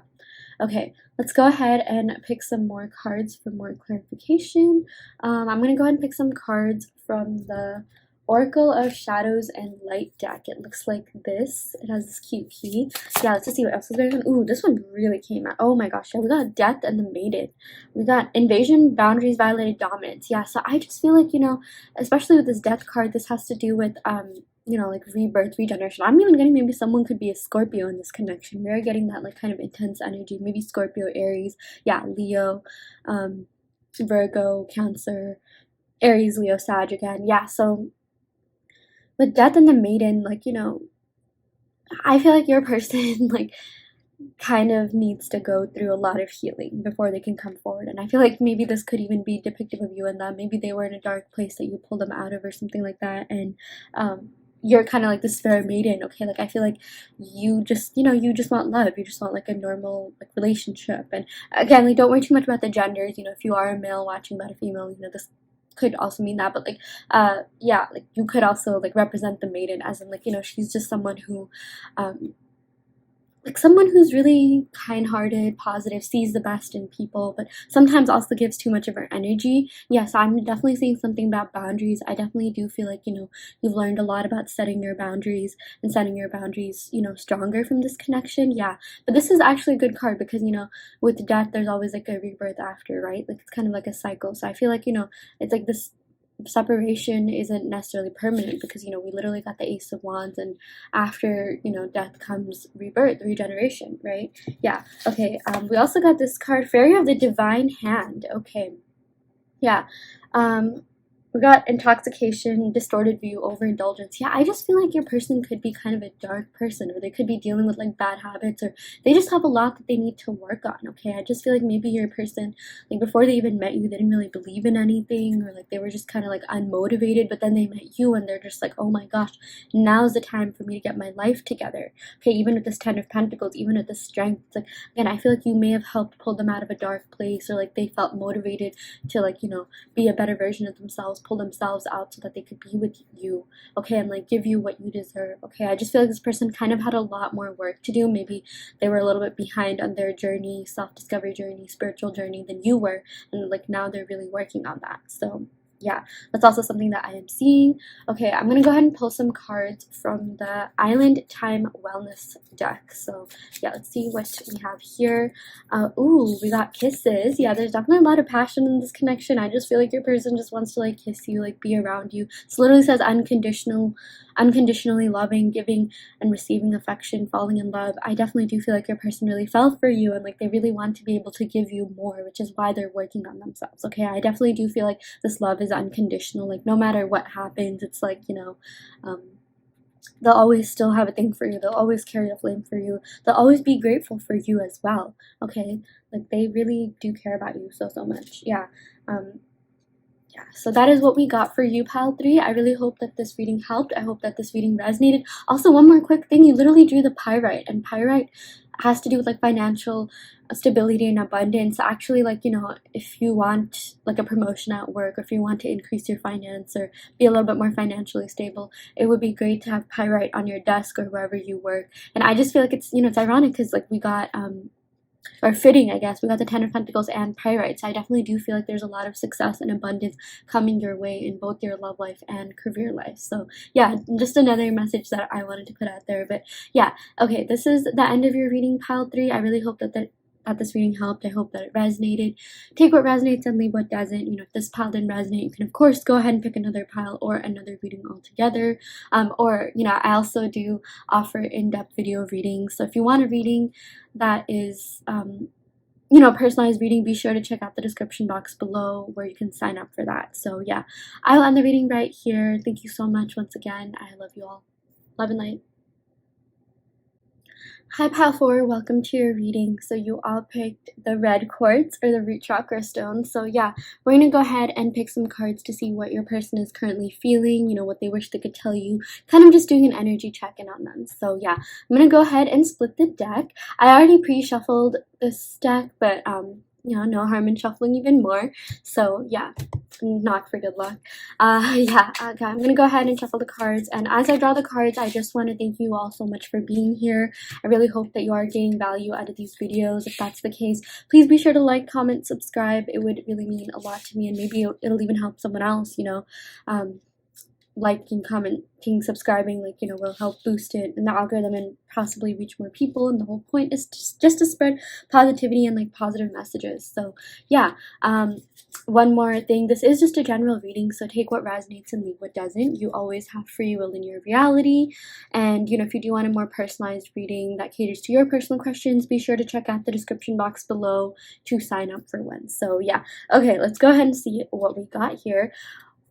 Okay, let's go ahead and pick some more cards for more clarification. I'm going to go ahead and pick some cards from the Oracle of Shadows and Light deck. It looks like this. It has this cute key. Yeah, let's just see what else is going on. Ooh, this one really came out. Oh my gosh, yeah, we got Death and the Maiden. We got Invasion, Boundaries, Violated, Dominance. Yeah, so I just feel like, you know, especially with this Death card, this has to do with, you know, like rebirth, regeneration. I'm even getting maybe someone could be a Scorpio in this connection. We're getting that like kind of intense energy. Maybe Scorpio, Aries, yeah, Leo, Virgo, Cancer, Aries, Leo, Sag again. Yeah, so with Death and the Maiden, like, you know, I feel like your person like kind of needs to go through a lot of healing before they can come forward. And I feel like maybe this could even be depictive of you and them. Maybe they were in a dark place that you pulled them out of or something like that. And you're kind of like this fair maiden, okay? Like, I feel like you just, you know, you just want love. You just want like a normal like relationship. And again, like, don't worry too much about the genders. You know, if you are a male watching about a female, you know, this could also mean that. But like, yeah, like you could also like represent the maiden as in like, you know, she's just someone who like someone who's really kind-hearted, positive, sees the best in people, but sometimes also gives too much of her energy. Yes, I'm definitely seeing something about boundaries. I definitely do feel like, you know, you've learned a lot about setting your boundaries and setting your boundaries, you know, stronger from this connection. Yeah, but this is actually a good card because, you know, with death, there's always like a rebirth after, right? Like, it's kind of like a cycle. So I feel like, you know, it's like this separation isn't necessarily permanent because, you know, we literally got the Ace of Wands, and after, you know, death comes rebirth, regeneration, right? Yeah. Okay, we also got this card, Fairy of the Divine Hand. Okay, yeah. We got intoxication, distorted view, overindulgence. Yeah, I just feel like your person could be kind of a dark person, or they could be dealing with like bad habits, or they just have a lot that they need to work on. Okay, I just feel like maybe your person, like before they even met you, they didn't really believe in anything, or like they were just kind of like unmotivated, but then they met you and they're just like, oh my gosh, now's the time for me to get my life together. Okay, even with this Ten of Pentacles, even with this strength, it's like, again, I feel like you may have helped pull them out of a dark place, or like they felt motivated to like, you know, be a better version of themselves, pull themselves out so that they could be with you, okay, and like give you what you deserve. Okay, I just feel like this person kind of had a lot more work to do. Maybe they were a little bit behind on their journey, self-discovery journey, spiritual journey than you were, and like now they're really working on that. So yeah, that's also something that I am seeing. Okay, I'm gonna go ahead and pull some cards from the Island Time Wellness deck. So yeah, let's see what we have here. Ooh, we got kisses. Yeah, there's definitely a lot of passion in this connection. I just feel like your person just wants to like kiss you, like be around you. This literally says unconditionally loving, giving and receiving affection, falling in love. I definitely do feel like your person really fell for you, and like they really want to be able to give you more, which is why they're working on themselves. Okay, I definitely do feel like this love is unconditional. Like no matter what happens, it's like, you know, they'll always still have a thing for you. They'll always carry a flame for you. They'll always be grateful for you as well. Okay, like they really do care about you so much. Yeah. Yeah, so that is what we got for you, Pile 3. I really hope that this reading helped. I hope that this reading resonated. Also, one more quick thing. You literally drew the Pyrite, and Pyrite has to do with like financial stability and abundance. Actually, like, you know, if you want like a promotion at work, or if you want to increase your finance or be a little bit more financially stable, it would be great to have Pyrite on your desk or wherever you work. And I just feel like it's, you know, it's ironic because like we got or fitting, I guess. We got the Ten of Pentacles and Pyrite. So I definitely do feel like there's a lot of success and abundance coming your way in both your love life and career life. So yeah, just another message that I wanted to put out there. But yeah, okay, this is the end of your reading, pile 3. I really hope that this reading helped. I hope that it resonated. Take what resonates and leave what doesn't. You know, if this pile didn't resonate, you can of course go ahead and pick another pile or another reading altogether. Or, you know, I also do offer in-depth video readings. So if you want a reading that is you know, personalized reading, be sure to check out the description box below where you can sign up for that. So yeah, I'll end the reading right here. Thank you so much once again. I love you all. Love and light. Hi pile 4, welcome to your reading. So you all picked the red quartz or the root chakra stone. So yeah, we're going to go ahead and pick some cards to see what your person is currently feeling, you know, what they wish they could tell you, kind of just doing an energy check-in on them. So yeah, I'm going to go ahead and split the deck. I already pre-shuffled this deck, but you know, no harm in shuffling even more. So yeah, knock for good luck. Yeah, okay, I'm gonna go ahead and shuffle the cards, and as I draw the cards, I just want to thank you all so much for being here. I really hope that you are getting value out of these videos. If that's the case, please be sure to like, comment, subscribe. It would really mean a lot to me, and maybe it'll even help someone else, you know. Liking, commenting, subscribing, like, you know, will help boost it in the algorithm and possibly reach more people. And the whole point is just to spread positivity and like positive messages. So yeah, one more thing, this is just a general reading, so take what resonates and leave what doesn't. You always have free will in your reality. And you know, if you do want a more personalized reading that caters to your personal questions, be sure to check out the description box below to sign up for one. So yeah, okay, let's go ahead and see what we got here.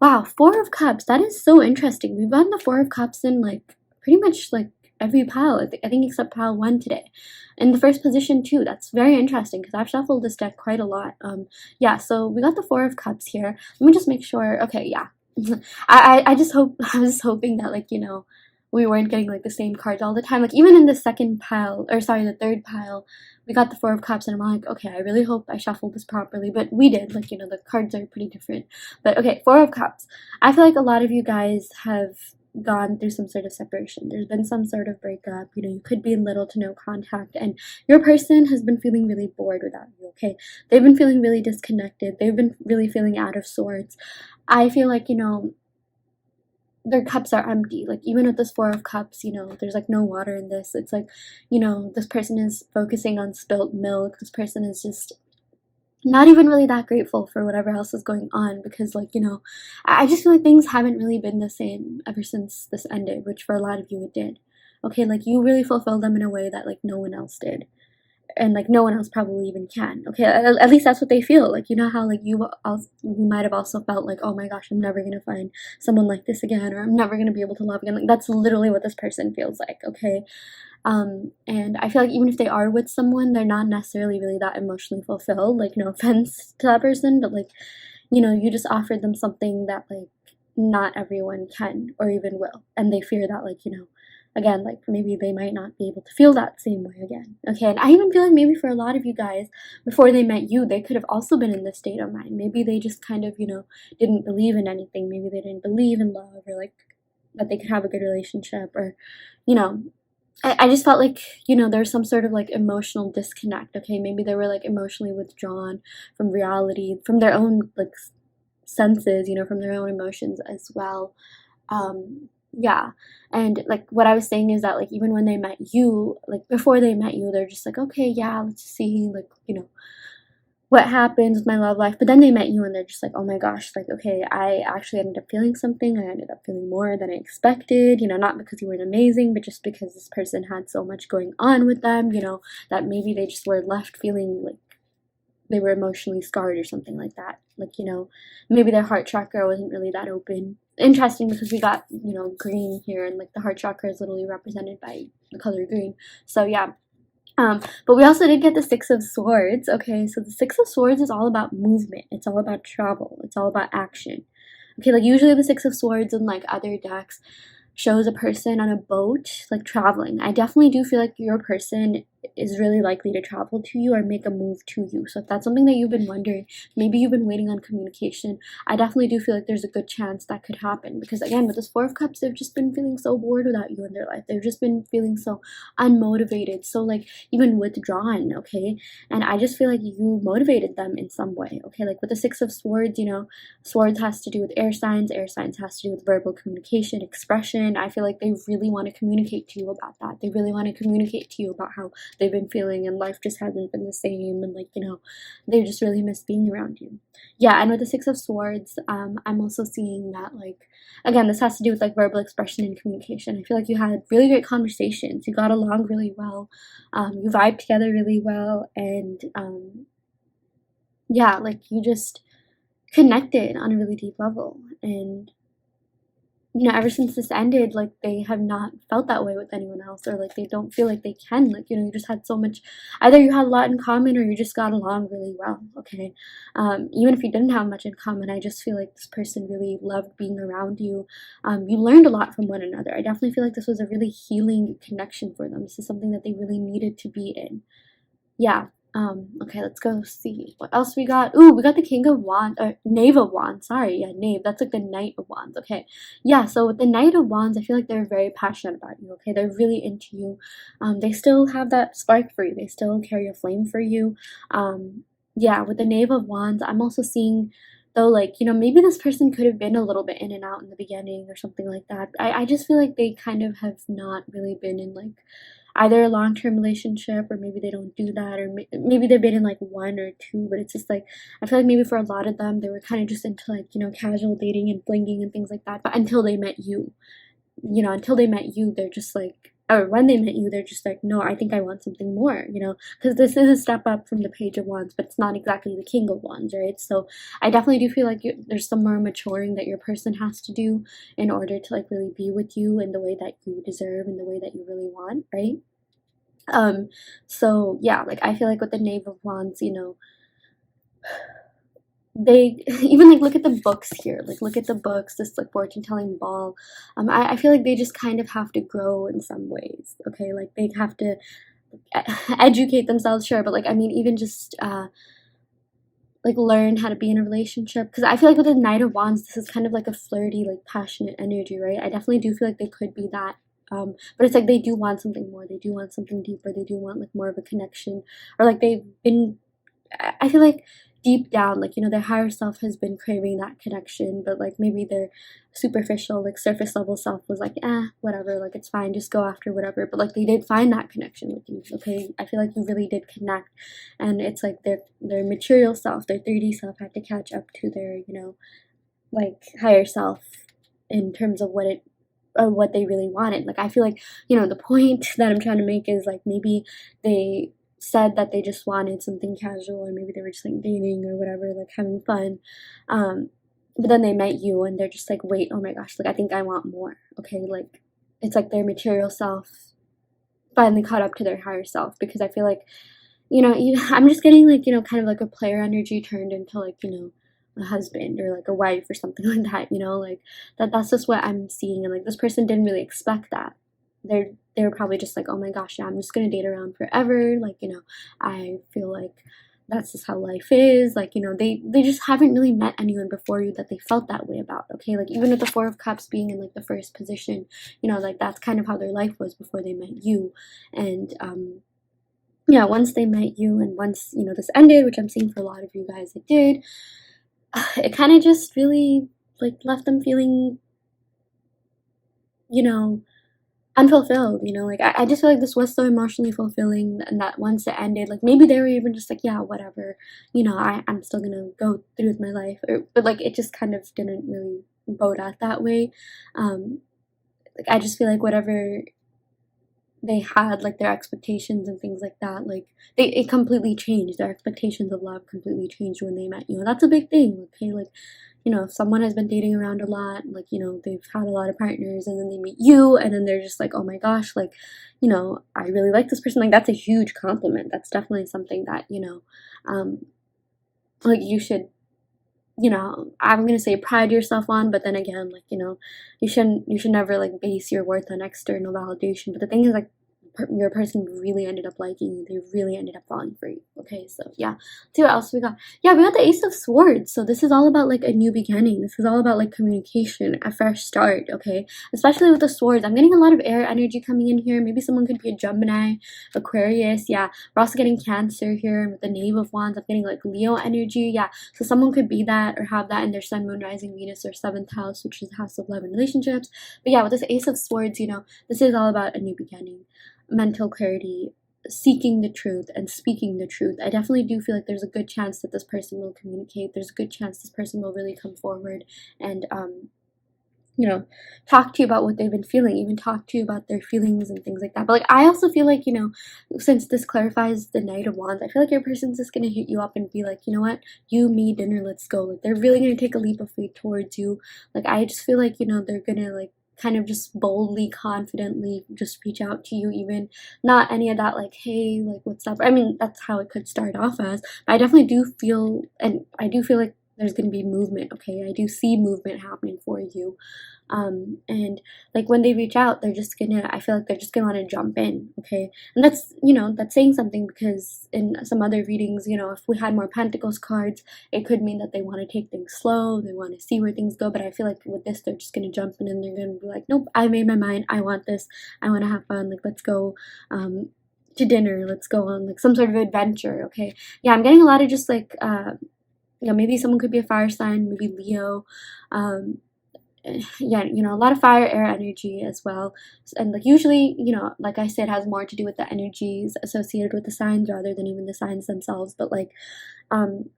Wow, 4 of Cups. That is so interesting. We've gotten the 4 of Cups in like pretty much like every pile. I think except pile 1 today. In the first position too. That's very interesting because I've shuffled this deck quite a lot. Yeah, so we got the 4 of Cups here. Let me just make sure. Okay, yeah. I just hope I was hoping that, like, you know, we weren't getting like the same cards all the time. Like even in the second pile, or sorry, the third pile, we got the 4 of Cups, and I'm like, okay, I really hope I shuffled this properly, but we did. Like, you know, the cards are pretty different. But okay, 4 of Cups. I feel like a lot of you guys have gone through some sort of separation. There's been some sort of breakup. You know, you could be in little to no contact, and your person has been feeling really bored without you, okay? They've been feeling really disconnected. They've been really feeling out of sorts. I feel like, you know, their cups are empty. Like even with this 4 of Cups, you know, there's like no water in this. It's like, you know, this person is focusing on spilt milk. This person is just not even really that grateful for whatever else is going on, because, like, you know, I just feel like things haven't really been the same ever since this ended, which for a lot of you it did. Okay, like you really fulfilled them in a way that like no one else did. And like no one else probably even can. Okay, at least that's what they feel. Like, you know how like you might have also felt like, oh my gosh, I'm never gonna find someone like this again, or I'm never gonna be able to love again. Like that's literally what this person feels like. Okay, and I feel like even if they are with someone, they're not necessarily really that emotionally fulfilled. Like, no offense to that person, but like, you know, you just offered them something that like not everyone can or even will, and they fear that, like, you know, again, like maybe they might not be able to feel that same way again. Okay, and I even feel like maybe for a lot of you guys, before they met you, they could have also been in this state of mind. Maybe they just kind of, you know, didn't believe in anything. Maybe they didn't believe in love, or like that they could have a good relationship, or, you know, I just felt like, you know, there's some sort of like emotional disconnect. Okay, maybe they were like emotionally withdrawn from reality, from their own like senses, you know, from their own emotions as well. Yeah, and like what I was saying is that like even when they met you, like before they met you, they're just like, okay, yeah, let's see, like, you know, what happens with my love life. But then they met you and they're just like, oh my gosh, like, okay, I actually ended up feeling something. I ended up feeling more than I expected, you know, not because you weren't amazing, but just because this person had so much going on with them, you know, that maybe they just were left feeling like they were emotionally scarred or something like that. Like, you know, maybe their heart chakra wasn't really that open. Interesting, because we got, you know, green here, and like the heart chakra is literally represented by the color green. So yeah. But we also did get the 6 of Swords. Okay, so the 6 of Swords is all about movement. It's all about travel. It's all about action. Okay, like usually the 6 of Swords in like other decks shows a person on a boat, like traveling. I definitely do feel like your person is really likely to travel to you or make a move to you. So if that's something that you've been wondering, maybe you've been waiting on communication, I definitely do feel like there's a good chance that could happen. Because again, with this Four of Cups, they've just been feeling so bored without you in their life. They've just been feeling so unmotivated, so like even withdrawn, okay? And I just feel like you motivated them in some way, okay? Like with the Six of Swords, you know, swords has to do with air signs has to do with verbal communication, expression. I feel like they really want to communicate to you about that. They really want to communicate to you about how they've been feeling and life just hasn't been the same, and like, you know, they just really miss being around you. Yeah, and with the Six of Swords, I'm also seeing that, like, again, this has to do with like verbal expression and communication. I feel like you had really great conversations, you got along really well, you vibed together really well, and yeah, like you just connected on a really deep level. And you know, ever since this ended, like they have not felt that way with anyone else, or like they don't feel like they can. Like, you know, you just had so much, either you had a lot in common or you just got along really well, okay? Even if you didn't have much in common, I just feel like this person really loved being around you. You learned a lot from one another. I definitely feel like this was a really healing connection for them. This is something that they really needed to be in. Yeah. Okay, let's go see what else we got. Ooh, we got the King of Wands, or Knave of Wands. Sorry, yeah, Knave. That's like the Knight of Wands. Okay, yeah. So with the Knight of Wands, I feel like they're very passionate about you. Okay, they're really into you. They still have that spark for you. They still carry a flame for you. Yeah. With the Knave of Wands, I'm also seeing, though, like, you know, maybe this person could have been a little bit in and out in the beginning or something like that. I just feel like they kind of have not really been in like either a long-term relationship, or maybe they don't do that, or maybe they've been in like one or two, but it's just like, I feel like maybe for a lot of them, they were kind of just into like, you know, casual dating and flinging and things like that. But until they met you, you know, until they met you, they're just like, or when they met you, they're just like, no, I think I want something more, you know, because this is a step up from the Page of Wands, but it's not exactly the King of Wands, right? So I definitely do feel like there's some more maturing that your person has to do in order to like really be with you in the way that you deserve, in the way that you really want, right? So yeah, like I feel like with the Knave of Wands, you know, they even like look at the books here, like look at the books, this like fortune telling ball. I feel like they just kind of have to grow in some ways, okay? Like they have to educate themselves, sure, but like, I mean, even just like learn how to be in a relationship, because I feel like with the Knight of Wands, this is kind of like a flirty, like passionate energy, right? I definitely do feel like they could be that. But it's like they do want something more, they do want something deeper, they do want like more of a connection, or like they've been, I feel like deep down, like, you know, their higher self has been craving that connection, but like maybe their superficial, like surface level self was like, whatever, like it's fine, just go after whatever. But like they did find that connection with you, okay? I feel like you really did connect, and it's like their material self, their 3D self had to catch up to their, you know, like higher self in terms of what they really wanted. Like I feel like, you know, the point that I'm trying to make is like maybe they said that they just wanted something casual, or maybe they were just like dating or whatever, like having fun. But then they met you and they're just like, wait, oh my gosh, like I think I want more. Okay, like it's like their material self finally caught up to their higher self, because I feel like, you know, I'm just getting like, you know, kind of like a player energy turned into like, you know, a husband or like a wife or something like that, you know, like that's just what I'm seeing. And like this person didn't really expect that. They were probably just like, oh my gosh, yeah, I'm just gonna date around forever, like, you know, I feel like that's just how life is, like, you know, they just haven't really met anyone before you that they felt that way about, okay? Like even with the Four of Cups being in like the first position, you know, like that's kind of how their life was before they met you. And yeah, once they met you and once, you know, this ended, which I'm seeing for a lot of you guys it did, it kind of just really like left them feeling, you know, unfulfilled, you know, like I just feel like this was so emotionally fulfilling, and that once it ended, like maybe they were even just like, yeah, whatever, you know, I'm still gonna go through with my life, but like it just kind of didn't really bode out that way. Like I just feel like whatever they had, like their expectations and things like that, like it completely changed. Their expectations of love completely changed when they met you, and that's a big thing, okay? Like, you know, if someone has been dating around a lot, like, you know, they've had a lot of partners, and then they meet you and then they're just like, oh my gosh, like, you know, I really like this person, like that's a huge compliment. That's definitely something that, you know, like you should, you know, I'm gonna say pride yourself on, but then again, like, you know, you should never like base your worth on external validation. But the thing is, like, your person really ended up liking you. They really ended up falling for you. Okay, so yeah. Let's see what else we got. Yeah, we got the Ace of Swords. So this is all about like a new beginning. This is all about like communication, a fresh start. Okay, especially with the swords. I'm getting a lot of air energy coming in here. Maybe someone could be a Gemini, Aquarius. Yeah, we're also getting Cancer here with the Knave of Wands. I'm getting like Leo energy. Yeah, so someone could be that or have that in their Sun, Moon, Rising, Venus, or 7th house, which is the house of love and relationships. But yeah, with this Ace of Swords, you know, this is all about a new beginning, mental clarity, seeking the truth and speaking the truth. I definitely do feel like there's a good chance that this person will communicate. There's a good chance this person will really come forward and you know, talk to you about what they've been feeling, even talk to you about their feelings and things like that. But like, I also feel like, you know, since this clarifies the Knight of Wands, I feel like your person's just gonna hit you up and be like, you know what, you, me, dinner, let's go. Like, they're really gonna take a leap of faith towards you. Like, I just feel like, you know, they're gonna like kind of just boldly, confidently just reach out to you, even not any of that like, hey, like, what's up. I mean, that's how it could start off as, but I definitely do feel, and I do feel like there's going to be movement. Okay, I do see movement happening for you, and like when they reach out, they're just gonna, I feel like they're just gonna want to jump in. Okay, and that's, you know, that's saying something, because in some other readings, you know, if we had more Pentacles cards, it could mean that they want to take things slow, they want to see where things go. But I feel like with this, they're just gonna jump in and they're gonna be like, nope, I made my mind, I want this, I want to have fun, like, let's go to dinner, let's go on like some sort of adventure. Okay, yeah, I'm getting a lot of just like you know, maybe someone could be a fire sign, maybe Leo. Yeah, you know, a lot of fire, air energy as well. And like usually, you know, like I said, has more to do with the energies associated with the signs rather than even the signs themselves. But um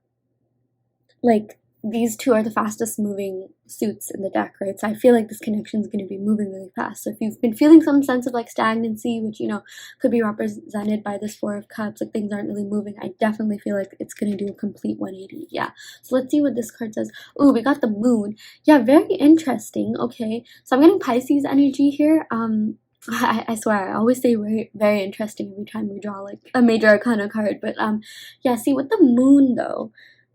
like these two are the fastest moving suits in the deck, right? So I feel like this connection is going to be moving really fast. So if you've been feeling some sense of like stagnancy, which, you know, could be represented by this Four of Cups, like things aren't really moving, I definitely feel like it's going to do a complete 180. Yeah, so let's see what this card says. Ooh, we got the Moon. Yeah, very interesting. Okay, so I'm getting Pisces energy here. I swear, I always say very, very interesting every time we draw like a major arcana card. But yeah, see, with the Moon though,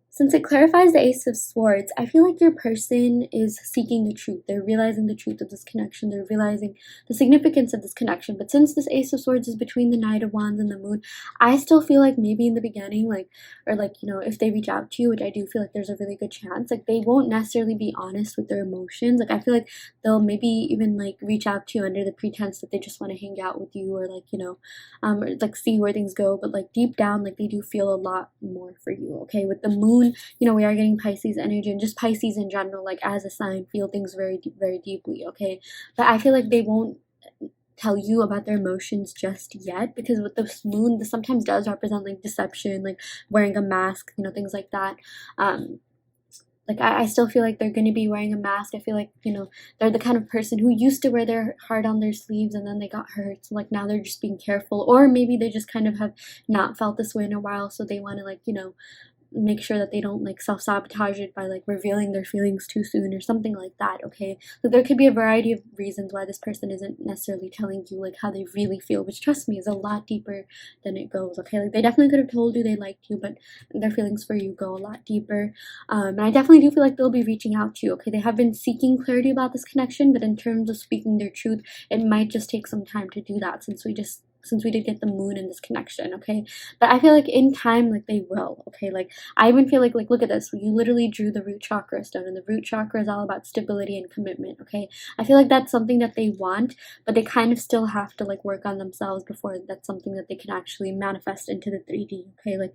since it clarifies the Ace of Swords, I feel like your person is seeking the truth. They're realizing the truth of this connection. They're realizing the significance of this connection. But since this Ace of Swords is between the Knight of Wands and the Moon, I still feel like maybe in the beginning, like, or like, you know, if they reach out to you, which I do feel like there's a really good chance, like they won't necessarily be honest with their emotions. Like I feel like they'll maybe even like reach out to you under the pretense that they just want to hang out with you, or like, you know, or like see where things go. But like deep down, like they do feel a lot more for you. Okay, with the Moon, you know, we are getting Pisces energy, and just Pisces in general, like as a sign, feel things very, very deeply. Okay, but I feel like they won't tell you about their emotions just yet, because with this Moon, this sometimes does represent like deception, like wearing a mask, you know, things like that. Like I still feel like they're going to be wearing a mask. I feel like, you know, they're the kind of person who used to wear their heart on their sleeves and then they got hurt, so like now they're just being careful, or maybe they just kind of have not felt this way in a while, so they want to, like, you know, make sure that they don't like self-sabotage it by like revealing their feelings too soon or something like that. Okay, so there could be a variety of reasons why this person isn't necessarily telling you like how they really feel, which, trust me, is a lot deeper than it goes. Okay, like they definitely could have told you they liked you, but their feelings for you go a lot deeper. And I definitely do feel like they'll be reaching out to you. Okay, they have been seeking clarity about this connection, but in terms of speaking their truth, it might just take some time to do that, since we did get the Moon in this connection. Okay, but I feel like in time, like they will. Okay, like I even feel like look at this, you literally drew the root chakra stone, and the root chakra is all about stability and commitment. Okay, I feel like that's something that they want, but they kind of still have to like work on themselves before that's something that they can actually manifest into the 3D. Okay, like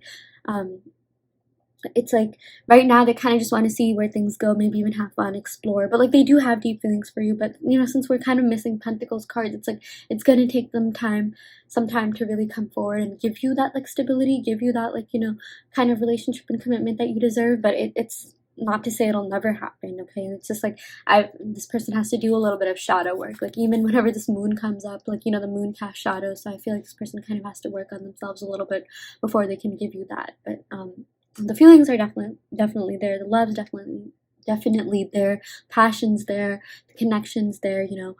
it's like right now they kind of just want to see where things go, maybe even have fun, explore, but like they do have deep feelings for you. But you know, since we're kind of missing Pentacles cards, it's like it's gonna take them some time to really come forward and give you that like stability, give you that like, you know, kind of relationship and commitment that you deserve. But it's not to say it'll never happen. Okay, it's just like this person has to do a little bit of shadow work, like even whenever this Moon comes up, like, you know, the Moon casts shadow, so I feel like this person kind of has to work on themselves a little bit before they can give you that. But the feelings are definitely there, the love's definitely there, passion's there, the connection's there, you know.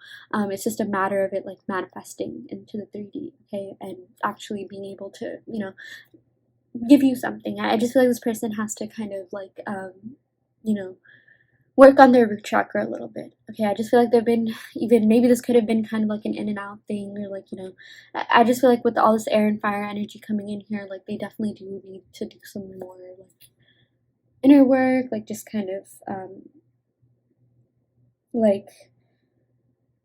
It's just a matter of it like manifesting into the 3D. Okay, and actually being able to, you know, give you something. I just feel like this person has to kind of like you know, work on their root chakra a little bit. Okay, I just feel like they've been, even maybe this could have been kind of like an in and out thing, or like, you know, I just feel like with all this air and fire energy coming in here, like they definitely do need to do some more like inner work, like just kind of like,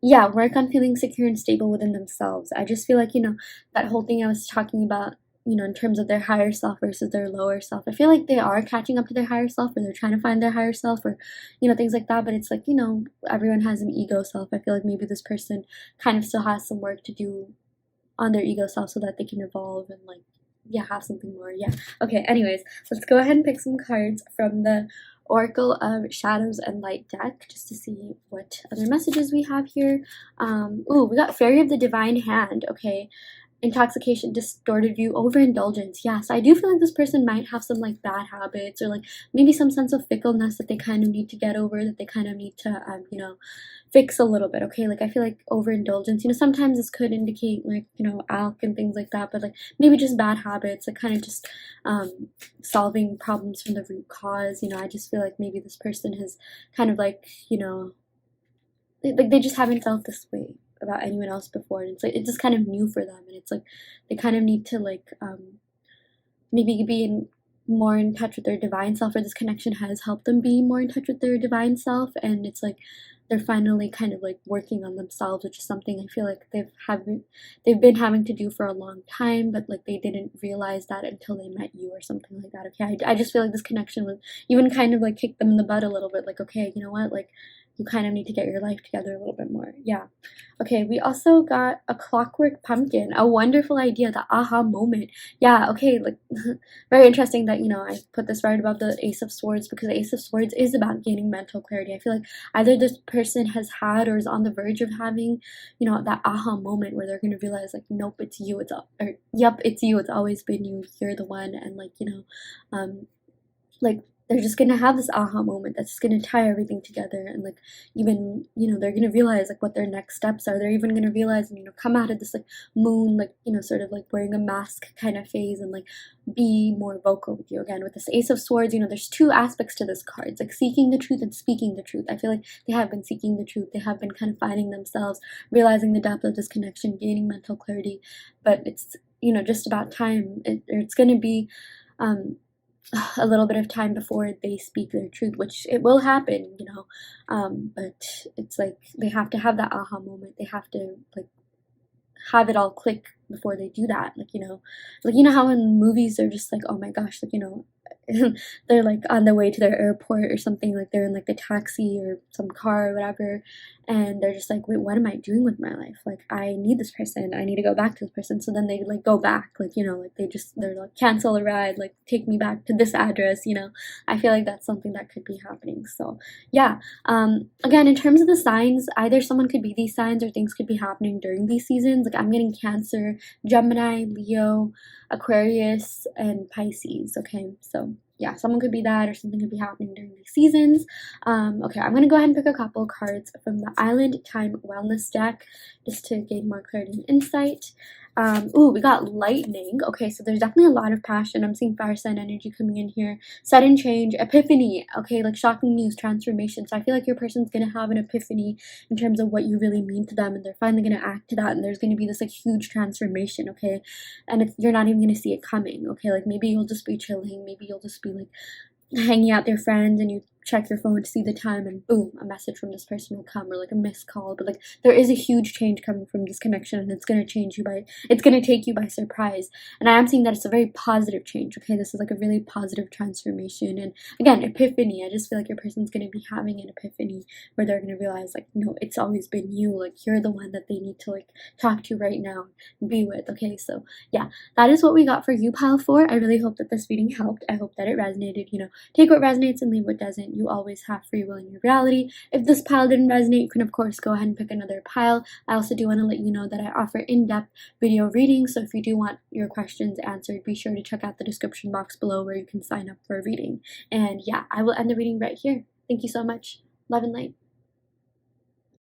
yeah, work on feeling secure and stable within themselves. I just feel like, you know, that whole thing I was talking about, you know, in terms of their higher self versus their lower self. I feel like they are catching up to their higher self, or they're trying to find their higher self, or, you know, things like that. But it's like, you know, everyone has an ego self. I feel like maybe this person kind of still has some work to do on their ego self so that they can evolve and like, yeah, have something more. Yeah. Okay, anyways, let's go ahead and pick some cards from the Oracle of Shadows and Light deck just to see what other messages we have here. Ooh, we got Fairy of the Divine Hand. Okay, intoxication, distorted view, overindulgence. Yes, I do feel like this person might have some like bad habits, or like maybe some sense of fickleness that they kind of need to get over, that they kind of need to you know, fix a little bit. Okay, like I feel like overindulgence, you know, sometimes this could indicate like, you know, alk and things like that, but like maybe just bad habits, like kind of just solving problems from the root cause. You know, I just feel like maybe this person has kind of like, you know, they just haven't felt this way about anyone else before, and it's like it's just kind of new for them, and it's like they kind of need to like maybe be more in touch with their divine self, or this connection has helped them be more in touch with their divine self, and it's like they're finally kind of like working on themselves, which is something I feel like they've been having to do for a long time, but like they didn't realize that until they met you or something like that. Okay, I just feel like this connection was even kind of like kicked them in the butt a little bit, like, okay, you know what, like you kind of need to get your life together a little bit more. Yeah. Okay, we also got a clockwork pumpkin, a wonderful idea, the aha moment. Yeah, okay, like very interesting that, you know, I put this right above the Ace of Swords, because the Ace of Swords is about gaining mental clarity. I feel like either this person has had or is on the verge of having, you know, that aha moment where they're going to realize like, nope, it's you, or yep, it's you, it's always been you, you're the one, and like, you know, like they're just gonna have this aha moment that's just gonna tie everything together, and like even, you know, they're gonna realize like what their next steps are. They're even gonna realize and, you know, come out of this like moon, like, you know, sort of like wearing a mask kind of phase, and like be more vocal with you. Again, with this Ace of Swords, you know, there's two aspects to this card. It's like seeking the truth and speaking the truth. I feel like they have been seeking the truth. They have been kind of finding themselves, realizing the depth of this connection, gaining mental clarity. But it's, you know, just about time. It's gonna be a little bit of time before they speak their truth, which it will happen, you know, but it's like they have to have that aha moment. They have to like have it all click before they do that. Like, you know how in movies they're just like, oh my gosh, like, they're like on the way to their airport or something, like they're in like the taxi or some car or whatever, and they're just like, wait, what am I doing with my life? Like, I need this person, I need to go back to this person. So then they like go back, like, like they're like, cancel a ride, like take me back to this address. I feel like that's something that could be happening. So yeah, again, in terms of the signs, either someone could be these signs or things could be happening during these seasons. Like, I'm getting Cancer, Gemini, Leo, Aquarius, and Pisces. Okay, so yeah, someone could be that, or something could be happening during these seasons. Okay, I'm gonna go ahead and pick a couple cards from the Island Time Wellness deck just to gain more clarity and insight. Ooh, we got lightning. Okay, so there's definitely a lot of passion. I'm seeing fire sign energy coming in here. Sudden change, epiphany. Okay, like shocking news, transformation. So I feel like your person's gonna have an epiphany in terms of what you really mean to them, and they're finally gonna act to that, and there's gonna be this like huge transformation. Okay, and you're not even gonna see it coming. Okay, like maybe you'll just be chilling, maybe you'll just be like hanging out with your friends, and you check your phone to see the time, and boom, a message from this person will come, or like a missed call. But like there is a huge change coming from this connection, and it's going to take you by surprise. And I am seeing that it's a very positive change. Okay, this is like a really positive transformation. And again, epiphany, I just feel like your person's going to be having an epiphany where they're going to realize like, no, it's always been you, like you're the one that they need to like talk to right now and be with. Okay, so yeah, that is what we got for you, pile 4. I really hope that this reading helped. I hope that it resonated. Take what resonates and leave what doesn't. You always have free will in your reality. If this pile didn't resonate, you can of course go ahead and pick another pile. I also do want to let you know that I offer in-depth video readings, so if you do want your questions answered, be sure to check out the description box below where you can sign up for a reading. And yeah, I will end the reading right here. Thank you so much. Love and light.